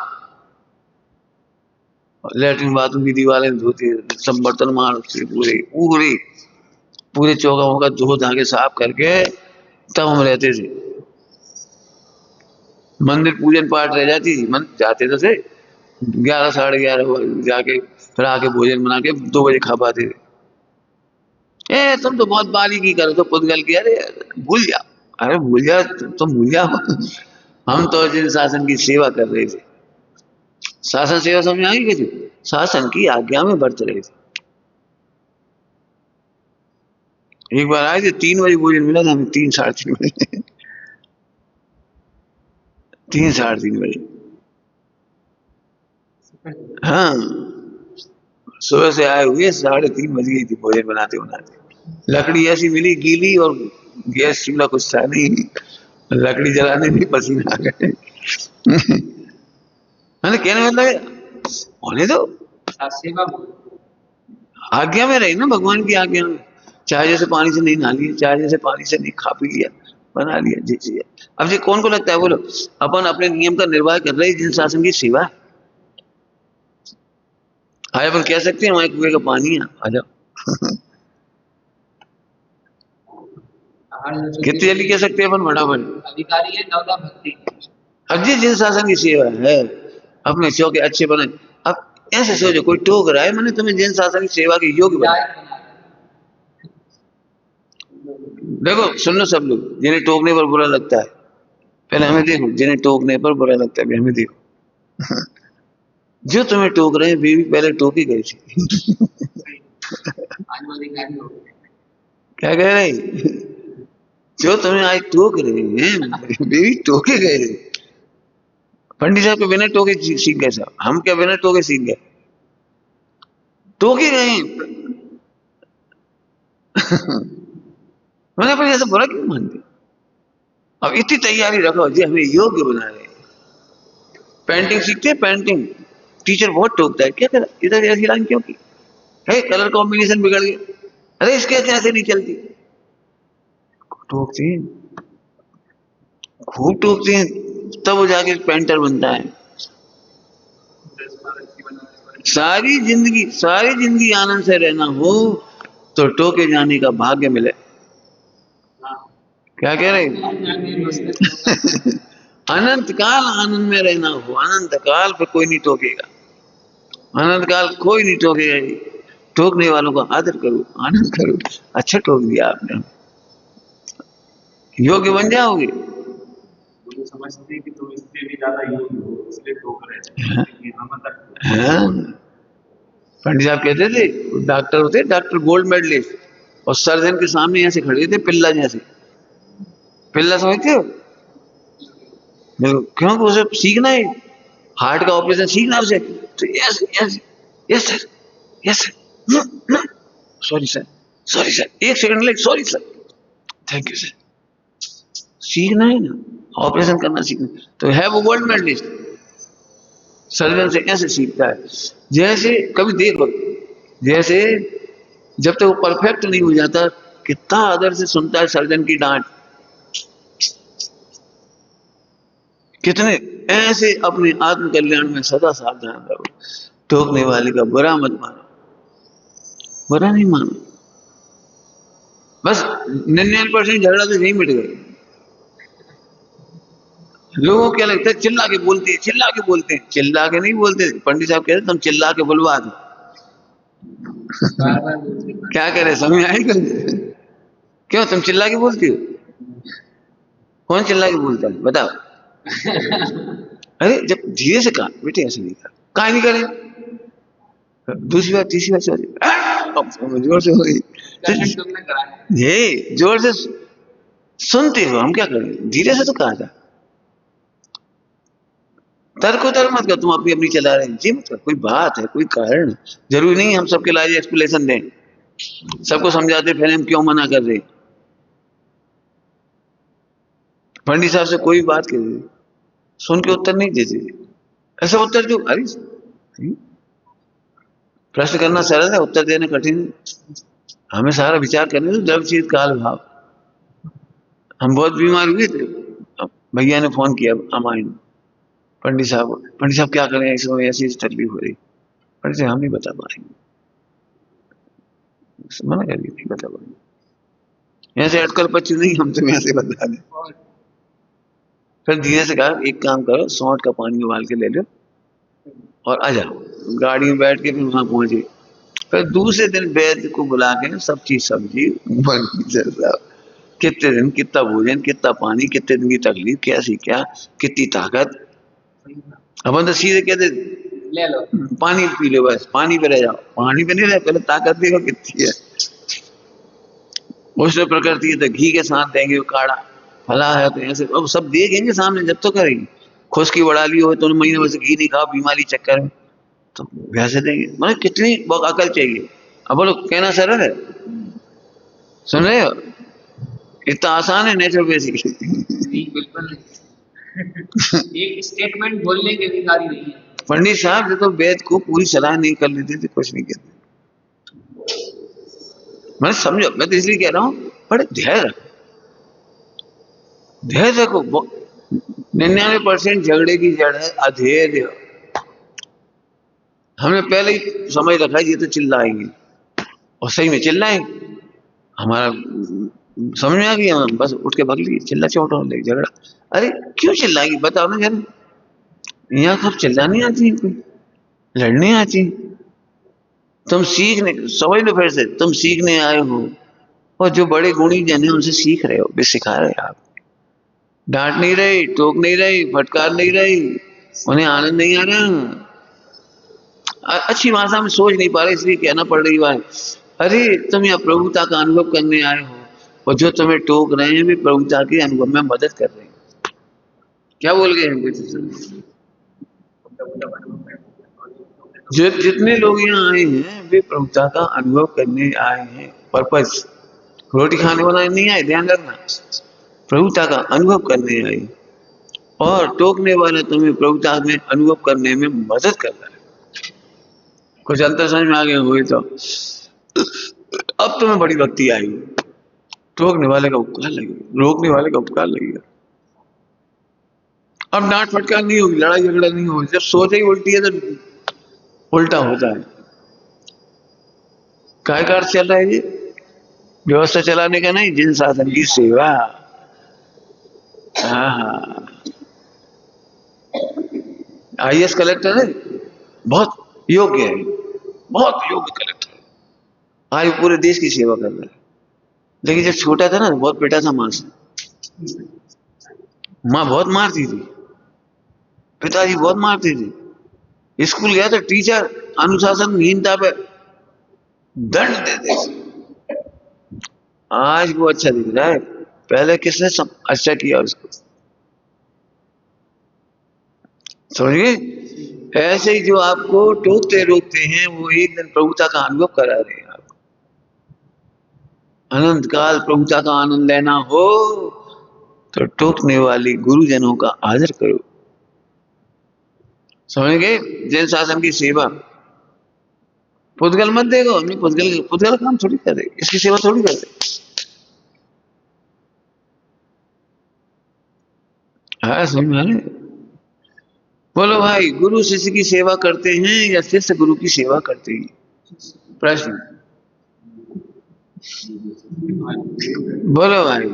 लेटरिन बाथरूम की दीवारें धोते, सब बर्तन मारते, पूरे पूरे पूरे चौका वोका धो धा के साफ करके तब हम रहते थे। मंदिर पूजन पाठ रह जाती थी, मन जाते तो थे 11 साढ़े 11 बजे जाके, फिर आके भोजन बना के 2 बजे खा पाते थे। ए तुम तो बहुत बारीकी करो तो पुद्गल की, अरे भूल जाओ, अरे भूल जाओ, तुम भूल जाओ। हम तो जिन शासन की सेवा कर रहे थे, शासन सेवा समझ आई कि शासन की आज्ञा में बरत रहे थे। एक बार आए थे 3 बजे भोजन मिला था हमें, 3 साढ़े 3 बजे, 3 साढ़े 3 बजे। हाँ, सुबह से आए हुए 3:30 बज गई थी भोजन बनाते बनाते। लकड़ी ऐसी मिली गीली, और गैस चूल्हा कुछ था नहीं, लकड़ी जलाने में पसीना आ गए। मैंने कहने मतलब होने दो, सेवा आज्ञा में रही ना, भगवान की आज्ञा में। चाहे जैसे पानी से नहीं नहा लिया, चाहे जैसे पानी से नहीं खा पी लिया, बना लिया जी जी। अब जी कौन को लगता है, बोलो अपन अपने नियम का निर्वाह कर रहे हैं, जिन शासन की सेवा है। आए अपन कह सकते हैं हमारे कुएं का पानी है, आ जाओ। कितनी जल्दी कह सकते हैं अपन, फटाफट। अधिकारी है नवदा भक्ति। अब जी जिन शासन की सेवा है, अपने चौके अच्छे बने। अब ऐसे सोचो, कोई टोक रहा है, मैंने तुम्हें जिन शासन की सेवा के योग्य बना। देखो सुन लो सब लोग, जिन्हें टोकने पर बुरा लगता है पहले हमें देखो, जिन्हें टोकने पर बुरा लगता है हमें देखो। जो तुम्हें टोक रहे हैं वे भी पहले टोके गए थे। क्या कह रहे, जो तुम्हें आज टोक रहे हैं वे भी टोके गए थे। पंडित साहब के बिना टोके सीख गए साहब, हम क्या बिना टोके सीख गए, टोके गए। मैंने अपने ऐसा बुरा क्यों मानते। अब इतनी तैयारी रखो जी, हमें योग्य बना रहे। पेंटिंग सीखते हैं, पेंटिंग टीचर बहुत टोकता है, क्या करा इधर ऐसी लाइन क्यों की है, कलर कॉम्बिनेशन बिगड़ गया, अरे इसके ऐसे नहीं चलती। टोकते हैं, खूब टोकते हैं, तब वो जाके पेंटर बनता है। सारी जिंदगी आनंद से रहना हो तो टोके जाने का भाग्य मिले। क्या कह रहे अनंत काल आनंद में रहना हो, अनंत काल पे कोई नहीं टोकेगा, अनंत काल कोई नहीं टोकेगा। टोकने वालों का आदर करो, आनंद करो। अच्छा टोक दिया आपने, योग्य बन जाओगे। समझते हैं कि तुम इससे भी ज्यादा योग्य हो, इसलिए टोक रहे हैं। हाँ, पंडित साहब कहते थे, डॉक्टर होते, डॉक्टर गोल्ड मेडलिस्ट, और सर्जन के सामने ऐसे खड़े थे पिल्ला जैसे। पिल्ला समझते हो, क्योंकि उसे सीखना है, हार्ट का ऑपरेशन सीखना उसे, तो yes yes yes sir, yes sir, sorry sir, sorry sir, 1 second लगे, sorry sir, thank you sir. सीखना है ना, ऑपरेशन करना सीखना, तो है वो गोल्ड मेडलिस्ट। सर्जन से ऐसे सीखता है, जैसे कभी देखो, जैसे जब तक वो परफेक्ट नहीं हो जाता, कितना आदर से सुनता है सर्जन की डांट। कितने ऐसे अपने आत्म कल्याण में सदा सावधान रहो। टोकने वाले का बुरा मत मानो, बुरा नहीं मानो, बस 99% झगड़ा तो यही मिट गए। लोगों को क्या लगता है, चिल्ला के बोलते हैं, चिल्ला के बोलते हैं, चिल्ला के नहीं बोलते। पंडित साहब कहते तुम चिल्ला के बुलवा दो। क्या करे, समझ आई क्यों तुम चिल्ला के बोलती हो, कौन चिल्ला के बोलता है बताओ। अरे जब धीरे से कहा बेटे ऐसे नहीं कर, कहा नहीं करे, दूसरी बार तीसरी बार चौथी जोर से हो गई, ये जोर से सुनते हो, हम क्या करें, धीरे से तो कहा था। तर्क मत कर, तुम अपनी अपनी चला रहे हैं जी, मतलब कोई बात है, कोई कारण, जरूरी नहीं हम सबके लाइए एक्सप्लेनेशन दें, सबको समझाते फिर हम क्यों मना कर रहे। पंडित साहब से कोई बात करिए, सुन के उत्तर नहीं देते। ऐसा उत्तर जो, अरे प्रश्न करना सरल है, उत्तर देना कठिन है। हमें सारा विचार करने दो, जब चीज काल भाव। हम बहुत बीमार हुए थे, अब भैया ने फोन किया अमाइन, पंडित साहब क्या करें, इस समय ऐसी तकलीफ हो रही। पंडित साहब हम नहीं बता पाएंगे, मना करिए, नहीं बता पाएंगे, यहाँ से अटकल पच्चीस नहीं, हम तुम्हें ऐसे बता दें। फिर धीरे से कहा एक काम करो, सौंठ का पानी उबाल के ले लो और आ जाओ। गाड़ी में बैठ के फिर वहां पहुंचे। फिर दूसरे दिन वैद्य को बुला के सब चीज सब्जी सब, कितने दिन कितना भोजन, कितना पानी, कितने दिन की तकलीफ, कैसी क्या, कितनी ताकत। अपन तो सीधे कहते ले लो, पानी पी लो, बस पानी पे रह जाओ। पानी पे नहीं रहे, पहले ताकत देखो कितनी है। उसने प्रकृति है तो घी के साथ देंगे वो काढ़ा, फला है तो ऐसे, अब सब देखेंगे सामने जब तो करेंगे। खुशकी बढ़ा ली हो तो महीने भर से घी नहीं खाओ बीमारी चक्कर में, तो वैसे देंगे। मतलब कितनी बहुत अकल चाहिए। अब बोलो कहना सरल है, सुन रहे हो, इतना आसान है नेचुरोपैथी। नहीं बिल्कुल नहीं। एक स्टेटमेंट बोलने के अधिकारी नहीं है। पंडित साहब जो तो वेद को पूरी सलाह नहीं कर लेते थे, कुछ नहीं कहते। मैं समझो, मैं तो इसलिए कह रहा हूँ, बड़े धैर्य रखो, धैर्य रखो। 99% झगड़े की जड़ है अधैर्य। हमने पहले ही समझ रखा है ये तो चिल्लाएंगे, और सही में चिल्लाएंगे। हमारा समझ में आ गया, हम बस उठ के भाग लिए, चिल्ला चोट होने लगी, झगड़ा। अरे क्यों चिल्लाएगी बताओ ना जरा, यहाँ सब चिल्लानी आती है, कोई लड़ने आती है। तुम सीखने, समझ लो फिर से, तुम सीखने आए हो, और जो बड़े गुणी जन है उनसे सीख रहे हो, भी सिखा रहे हो आप। डांट नहीं रही, टोक नहीं रही, फटकार नहीं रही, उन्हें आनंद नहीं आ रहा। अच्छी भाषा में सोच नहीं पा रहे इसलिए कहना पड़ रही बात। अरे तुम यहाँ प्रभुता का अनुभव करने आए हो, और जो तुम्हें टोक रहे हैं भी प्रभुता के अनुभव में मदद कर रहे हैं। क्या बोल गए हम कुछ? जितने लोग यहाँ आए हैं वे प्रभुता का अनुभव करने आए हैं। पर्पज रोटी खाने वाला नहीं आए, ध्यान रखना, प्रभुता का अनुभव करने आए। और टोकने वाला तुम्हें प्रभुता में अनुभव करने में मदद कर रहा है। कुछ अंतर समझ में आ गए हुए तो अब तुम्हें बड़ी भक्ति आएगी। टोकने वाले का उपकार लगेगा, रोकने वाले का उपकार लगेगा। अब डांट फटकार नहीं होगी, लड़ाई झगड़ा नहीं होगी। जब सोच ही उल्टी है तो उल्टा होता है। काय का अर्थ चल रहा है, ये व्यवस्था चलाने का नहीं, जिन साधन की सेवा। हाँ, IAS कलेक्टर है, बहुत योग्य है, बहुत योग्य कलेक्टर है, आज पूरे देश की सेवा कर रहा है। लेकिन जब छोटा था ना, बहुत पिटा था माँ से, माँ बहुत मारती थी, पिताजी बहुत मारते थे। स्कूल गया तो टीचर अनुशासनहीनता पे दंड देते थे। आज वो अच्छा दिख रहा है, पहले किसने अच्छा किया उसको, समझिए। ऐसे ही जो आपको टोकते रोकते हैं, वो एक दिन प्रभुता का अनुभव करा रहे हैं आपको। अनंत काल प्रभुता का आनंद लेना हो तो टोकने वाले गुरुजनों का आदर करो, समझ गए। जैन शासन की सेवा, पुद्गल मत देखो, नहीं पुद्गल काम थोड़ी कर दे, इसकी सेवा थोड़ी कर दे। हाँ समझ में आ रहा है? बोलो भाई, गुरु शिष्य की सेवा करते हैं या शिष्य गुरु की सेवा करते हैं? प्रश्न बोलो भाई,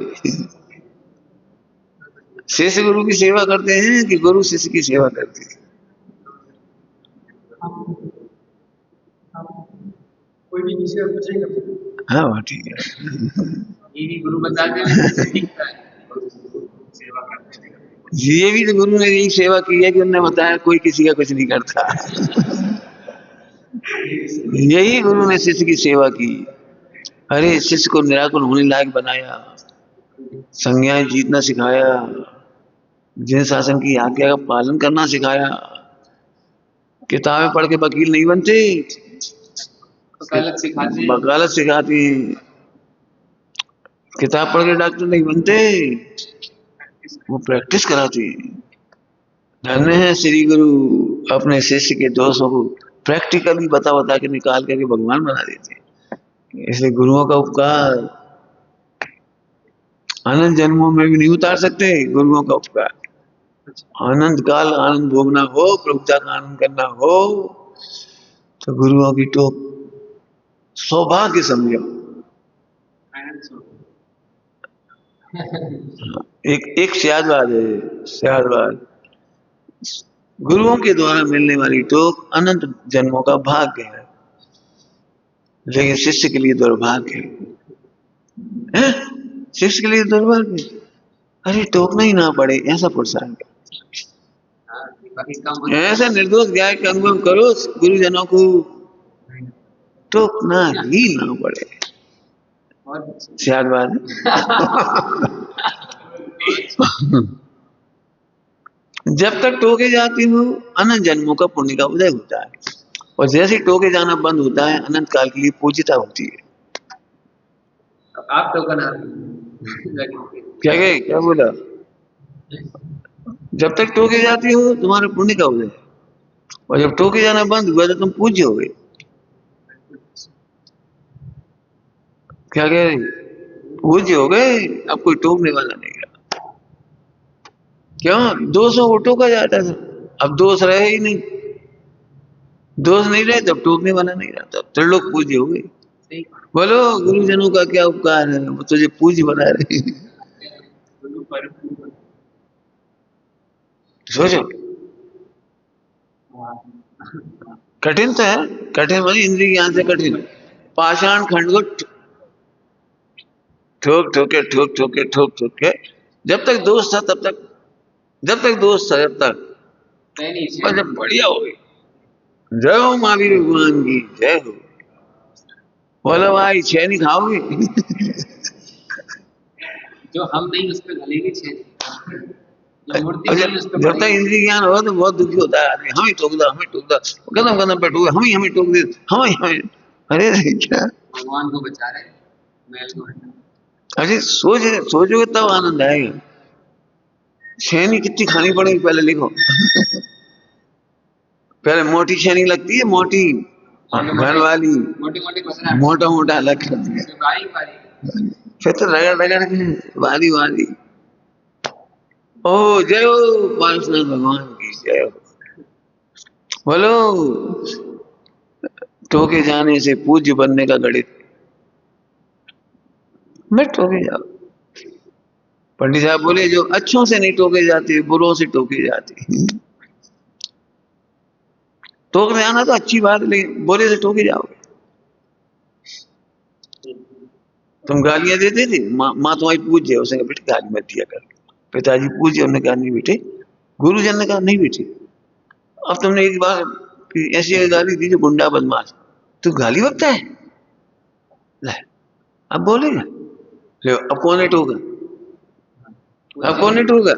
शिष्य गुरु की सेवा करते हैं कि गुरु शिष्य की सेवा करते हैं? कोई भी किसी को पूछेगा, हाँ ठीक है। ये गुरु बताते हैं दिखता है, सेवा करते हैं। ये भी तो गुरु ने यही सेवा की है कि उन्होंने बताया कोई किसी का कुछ नहीं करता। यही गुरु ने शिष्य की सेवा की। अरे शिष्य को निराकुल होने लायक बनाया, संज्ञाएं जीतना सिखाया, जिन शासन की आज्ञा का पालन करना सिखाया। किताबें पढ़ के वकील नहीं बनते, वकालत सिखाती। किताब पढ़ के डॉक्टर नहीं बनते, वो प्रैक्टिस कराती। धन्य है श्री गुरु, अपने शिष्य के दोषों को प्रैक्टिकली बता बता के निकाल करके भगवान बना देते हैं। इसलिए गुरुओं का उपकार अनंत जन्मों में भी नहीं उतार सकते। गुरुओं का उपकार अनंत काल आनंद भोगना हो, प्रभुता का आनंद करना हो, तो गुरुओं की टोक सौभाग्य समझो। एक सियादवाद है, सियादवाद, गुरुओं के द्वारा मिलने वाली टोक अनंत जन्मों का भाग्य है, लेकिन शिष्य के लिए दुर्भाग्य है। शिष्य के लिए दुर्भाग्य, अरे टोकना ही ना पड़े ऐसा पुरुषार्थ, ऐसा निर्दोष न्याय का अनुभव करो, गुरुजनों को टोकना ही ना पड़े। सियादवाद जब तक टोके जाती हूँ अनंत जन्मों का पुण्य का उदय होता है, और जैसे टोके जाना बंद होता है अनंत काल के लिए पूजिता होती है। आप टोकन क्या बोला? जब तक टोके जाती हो तुम्हारे पुण्य का उदय, और जब टोके जाना बंद हुआ तो तुम पूज्य हो गए। क्या कह रहे? पूज्य हो गए, अब कोई टोकने वाला नहीं रहा। क्यों? दोषों को टोका जाता था, अब दोष रहे ही नहीं, दोष नहीं रहे तब टोकने वाला नहीं रहा, तब त्रिलोक पूज्य हो गए। बोलो गुरुजनों का क्या उपकार है, वो तुझे पूज्य बना रहे हैं। सोचो, कठिन तो है, कठिन मानी इंद्रिय ज्ञान से कठिन। पाषाण खंड को ठोक ठोके ठोक ठोके ठोक ठोके, जब तक दोष था तब तक, जब तक दोष था जब तक, और जब बढ़िया हो गई, जय हो महावीर भगवान की जय हो। बोलो भाई छह नहीं खाओगे? जो हम नहीं उस पर गलेगी छह। जब तक इंद्रिय ज्ञान हो तो बहुत दुखी होता है आदमी, हमें टोक दो, हमें टोक दो, कदम कदम पे टोक, हमें टोक दे, हमें। अरे क्या भगवान को बचा रहे मैल को हटा। अरे सोचोगे तब आनंद आएगा। छेनी कितनी खानी पड़ेगी पहले लिखो। पहले मोटी छेनी लगती है, मोटी घर वाली, मोटा मोटा अलग करती है, फिर तो रगड़ रगड़ के वाली वाली। ओ जय हो पार्श्वनाथ भगवान की जय हो। बोलो टोके जाने से पूज्य बनने का गणित मैं टोके जाओ। पंडित साहब बोले जो अच्छों से नहीं टोके जाते बुरों से टोके जाते। टोकने आना तो अच्छी बात है, लेकिन बुरे से टोके जाओगे। तुम गालियां देते थे, माँ तुम्हारी पूज्य है, उसने कहा बेटे गाली मत दिया कर। पिताजी पूज्य, उन्होंने कहा नहीं बेटे। गुरुजन ने कहा नहीं बेटे। अब तुमने एक बार ऐसी गाली दी जो गुंडा बदमाश, तू गाली बकता है, ले अब बोलेगा, ले अब कौन है टोका, अब कौन है टोका?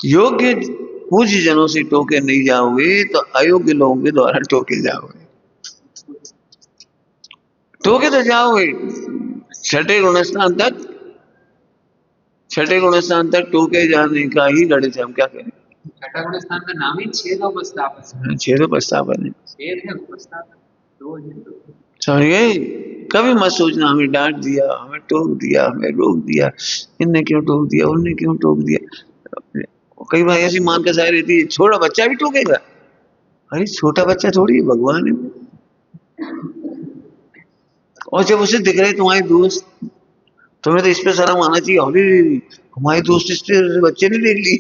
योग्य पूज्य जनों से टोके नहीं जाओगे तो अयोग्य लोगों के द्वारा टोके जाओगे। टोके तो जाओगे छठे गुणस्थान तक, छठे गुणस्थान तक टोके जाने का ही गणित है। हम क्या करें? छठा गुणस्थान का नाम ही छेदोपस्थापन। छेदोपस्थापन है, छेद है उपस्थापन, दो है। समझ गए? कभी मत सोचना हमें डांट दिया, हमें टोक दिया, हमें रोक दिया, इनने क्यों टोक दिया, उनने क्यों टोक दिया। कई बार ऐसी मान के सारी रहती है, छोटा बच्चा भी टोकेगा। अरे छोटा बच्चा थोड़ी है, भगवान है। और जब उसे दिख रहे तुम्हारे दोस्त, तुम्हें तो इस पे शर्म आना चाहिए, अरे हमारे दोस्त इस पे बच्चे नहीं देख लिए,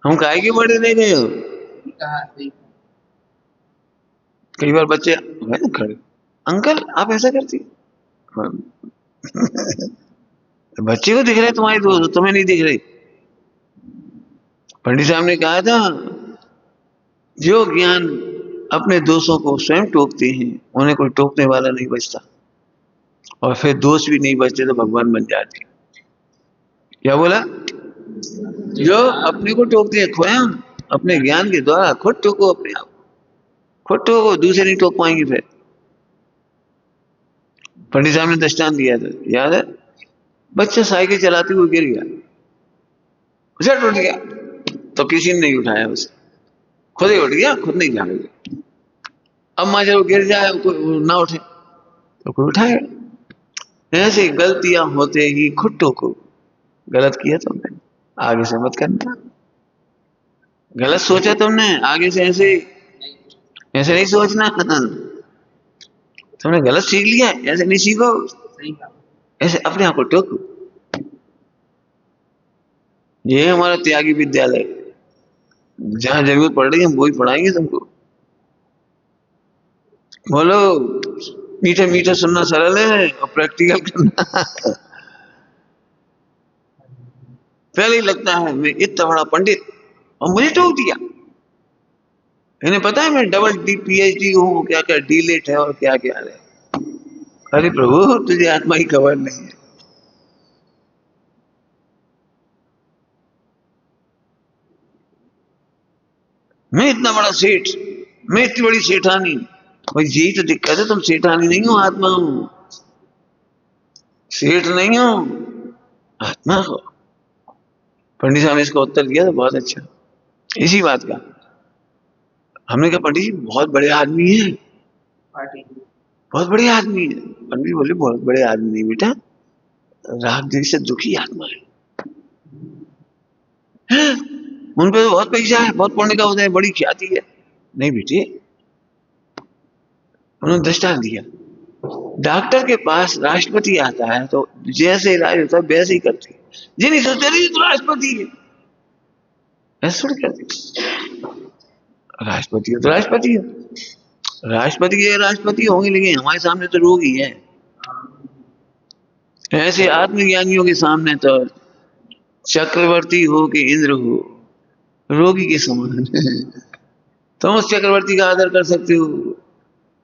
हम काहे के बड़े रह गए हो। कई बार बच्चे खड़े, अंकल आप ऐसा करती। बच्चे को दिख रहे तुम्हारे दोस्त, तुम्हें नहीं दिख रहे। पंडित साहब ने कहा था जो ज्ञान अपने दोषों को स्वयं टोकते हैं उन्हें कोई टोकने वाला नहीं बचता, और फिर दोष भी नहीं बचते तो भगवान बन जाते। क्या बोला? जो अपने को टोकते हैं स्वयं अपने ज्ञान के द्वारा, खुद टोको अपने आप, खुद टोको, दूसरे नहीं टोक पाएंगे। फिर पंडित साहब ने दृष्टांत दिया था, याद है? बच्चा साइकिल चलाते हुए गिर गया, उसे टूट गया, तो किसी ने नहीं उठाया उसे, खुद ही उठ गया, खुद नहीं जाग गया। अब माँ जब गिर जाए कोई ना उठे तो कोई उठाए। ऐसे गलतियां होते ही खुद टोको, गलत किया तुमने, आगे से मत करना। गलत सोचा तुमने, आगे से ऐसे ऐसे नहीं सोचना। तुमने गलत सीख लिया, ऐसे नहीं सीखो, सही कहा। ऐसे अपने आप को टोको। ये है हमारा त्यागी विद्यालय, जहां जरूरत पड़ रही है हम वही पढ़ाएंगे तुमको। बोलो, मीठे मीठे सुनना सरल है और प्रैक्टिकल करना पहले ही लगता है मैं इतना बड़ा पंडित और मुझे टोक दिया। इन्हें पता है मैं डबल डी PhD हूँ, क्या क्या डीलेट है और क्या क्या है। अरे प्रभु, तुझे आत्मा की खबर नहीं है। मैं इतना बड़ा सेठ, मैं इतनी बड़ी सेठानी, भाई यही तो दिक्कत है, तुम सेठानी नहीं हो, आत्मा हो। सेठ नहीं हो, आत्मा हो। पंडित साहब ने इसका उत्तर दिया था बहुत अच्छा, इसी बात का। हमने कहा पंडित जी बहुत बड़े आदमी है, पार्टी बहुत बड़े आदमी है। पंडित बोले बहुत बड़े आदमी नहीं बेटा, राग देवी से दुखी आत्मा है। उन पे तो बहुत पैसा है, बहुत पुण्य का होता है, बड़ी ख्याति है। नहीं बेटे, उन्होंने दृष्टांत दिया। डॉक्टर के पास राष्ट्रपति आता है तो जैसे इलाज होता है वैसे ही करती है। जी नहीं सोचते नहीं तो राष्ट्रपति है, ऐसे थोड़ी करती। राष्ट्रपति है तो राष्ट्रपति है, राष्ट्रपति के राष्ट्रपति होंगे, लेकिन हमारे सामने तो रोग ही है। ऐसे आत्मज्ञानियों के सामने तो चक्रवर्ती हो कि इंद्र हो, रोगी के समान तुम उस चक्रवर्ती का आदर कर सकते हो,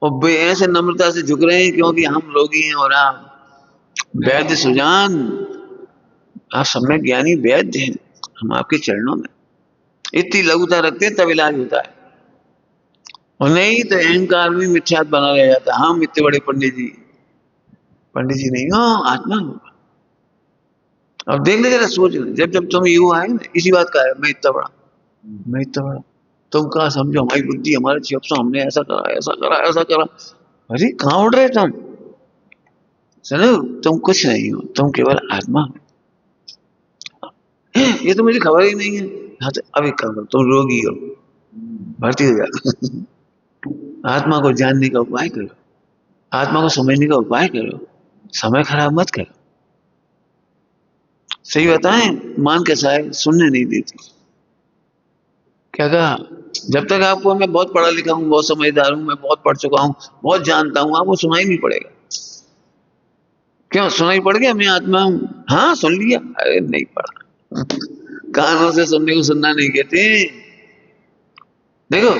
और वे ऐसे नम्रता से झुक रहे हैं क्योंकि हम रोगी हैं और आप वैद्य सुजान, आप सम्यक ज्ञानी वैद्य हैं, हम आपके चरणों में। इतनी लघुता रखते हैं तब इलाज होता है, और नहीं तो अहंकार में मिथ्यात्व बना रह जाता है। हम इतने बड़े पंडित जी नहीं हो, आत्मा हो। अब देख ले जरा, सोच ले, जब जब तुम यू आए ना, इसी बात का है मैं इतना बड़ा, मैं इतना बड़ा। तुम कहा समझो हमारी बुद्धि, हमारे चिप्स, हमने ऐसा करा ऐसा करा ऐसा करा। अरे कहाँ उड़ रहे तुम? सुनो, तुम कुछ नहीं हो, तुम केवल आत्मा हो। ये तो मुझे खबर ही नहीं है। हाँ तो अब एक काम करो, तुम रोगी हो, भर्ती हो जाओ। आत्मा को जानने का उपाय करो, आत्मा को समझने का उपाय करो, समय खराब मत करो। सही बताएं, मान कैसा है, सुनने नहीं देती। क्या कहा? जब तक आपको मैं बहुत पढ़ा लिखा हूँ, बहुत समझदार हूँ, मैं बहुत पढ़ चुका हूँ, बहुत जानता हूँ, आपको सुनाई नहीं पड़ेगा। क्यों सुनाई पड़ गया मैं आत्मा हूँ? हाँ सुन लिया, अरे नहीं पढ़ा। कानों से सुनने को सुनना नहीं कहते। देखो,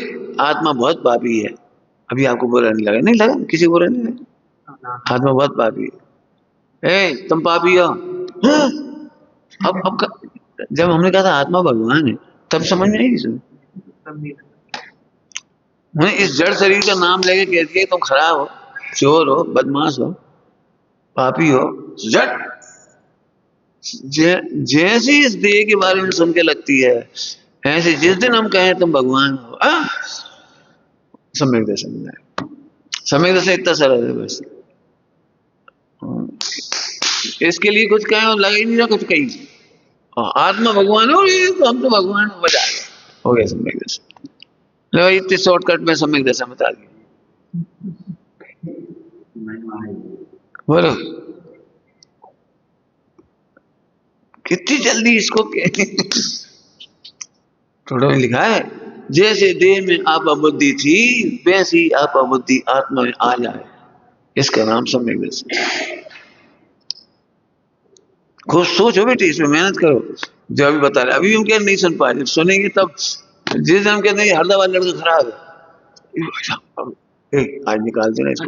आत्मा बहुत पापी है। अभी आपको बुरा नहीं लगा? नहीं लगा, किसी को बुरा नहीं लगा। आत्मा बहुत पापी है। तुम पापी हो? हाँ? अब जब हमने कहा था आत्मा भगवान है, तब समझ में आई सुन। इस जड़ शरीर का नाम लेके कह दिया तुम खराब हो, चोर हो, बदमाश हो, पापी हो, जड़। जैसे इस देह के बारे में सुन के लगती है, ऐसे जिस दिन हम कहें तुम भगवान हो, सम्यक दर्शन में आए। सम्यक दर्शन इतना सरल है बस। इसके लिए कुछ कहें और लगे नहीं ना कुछ कहीं। आत्मा भगवान हो, तो हम तो भगवान हो, बजा गए, हो गया सम्यक दर्शन। लो इतने शॉर्टकट में सम्यक दर्शन बता दिया। बोलो कितनी जल्दी इसको थोड़ा में लिखा है, जैसे देह में अपबुद्धि थी वैसी अपबुद्धि आत्मा में आ जाए, इसका नाम सम्यक दर्शन। खुद सोचो बेटी, इसमें मेहनत करो। जो अभी बता रहे, अभी हम क्या नहीं सुन पाए, जब सुनेंगे तब। जिस दिन हम कहते हैं हरदा वाला लड़का खराब है, आज निकाल देना इसको।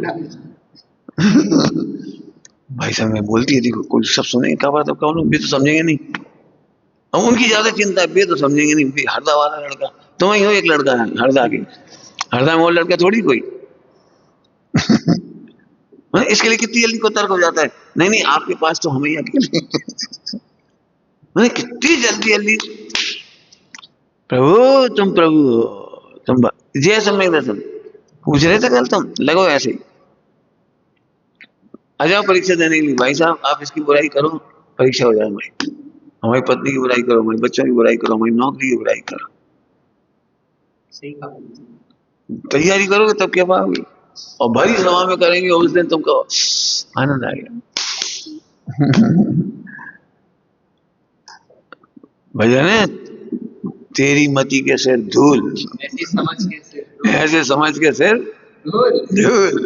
भाई साहब मैं बोलती है, देखो कोई सब सुनेंगे क्या बात, कौन भी तो समझेंगे नहीं। हम उनकी ज्यादा चिंता है, वे तो समझेंगे नहीं। हरदा वाला लड़का, तुम ही हो एक लड़का है हरदा के, हरदा में वो लड़का थोड़ी कोई। इसके लिए कितनी जल्दी को तर्क हो जाता है, नहीं नहीं आपके पास तो हम ही अकेले। कितनी जल्दी जल्दी प्रभु तुम प्रभु हो, तुम जय सम्यक दर्शन पूछ रहे थे कल, तुम लगो ऐसे ही आ जाओ परीक्षा देने के लिए। भाई साहब आप इसकी बुराई करो, परीक्षा हो जाए हमारी, हमारी पत्नी की बुराई करो, हमारे बच्चों की बुराई करो, हमारी नौकरी की बुराई करो, सही कहा। तैयारी करोगे तब क्या पाओगे। और भरी सभा में करेंगे उस दिन तुमको आनंद आएगा। भजन है, तेरी मति के सिर धूल, ऐसी समझ के सिर ऐसे समझ के सिर धूल। धूल।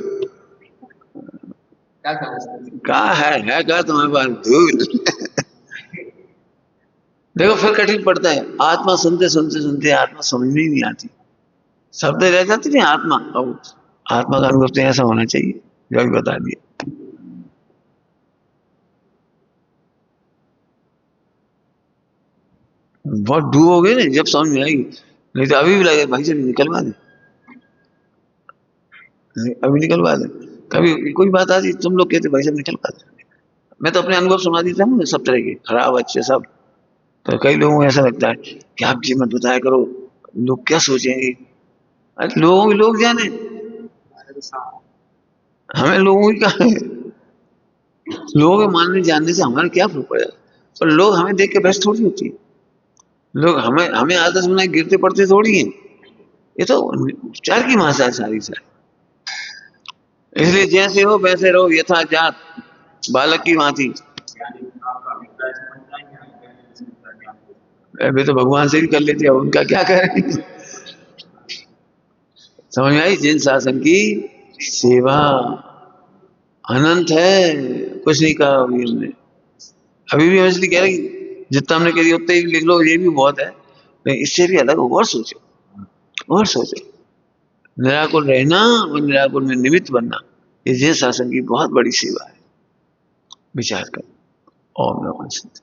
क्या समझते हैं? कहा है कहा तुम्हारे पास धूल। देखो फिर कठिन पड़ता है, आत्मा सुनते सुनते सुनते आत्मा समझ में ही नहीं आती, शब्द रह जाते थे आत्मा। अब आत्मा का अनुभव तो ऐसा होना चाहिए जो अभी बता दिया। बहुत डूबोगे ना जब समझ में आएगी, नहीं तो अभी भी लगे भाई साहब निकलवा दे, अभी निकलवा दे। कभी कोई बात आती तुम लोग कहते भाई साहब निकलवा दे, मैं तो अपने अनुभव सुना देता हूँ सब तरह के, खराब अच्छे सब। तो कई लोगों को ऐसा लगता है कि आप जी मत बताया करो, लोग क्या सोचेंगे। अरे लोगों के लोग जाने, अरे तो साहब, हमें लोगों की क्या है, लोगों के मानने जानने से हमारा क्या फर्क पड़ेगा। पर लोग हमें देख के बहस थोड़ी होती है, लोग हमें हमें आदत बनाए गिरते पड़ते थोड़ी हैं। ये तो उपचार की भाषा है सारी सारी। इसलिए जैसे हो वैसे रहो, यथा जात बालक की भांति। यानी आपका अभिप्राय समझना है कि आप कहने से समझता है कि आपको अभी तो भगवान से भी कर लेते हैं, उनका क्या करें। समझ में आई, जिन शासन की सेवा अनंत है, कुछ नहीं कहा अभी हमने। अभी भी हम इसलिए कह रहे कि जितना हमने कह दिया उतना ही लिख लो, ये भी बहुत है, लेकिन इससे भी अलग और सोचो, और सोचो। निराकुल रहना और निराकुल में निमित्त बनना, ये जिन शासन की बहुत बड़ी सेवा है। विचार करो। ओम नमः शिवाय।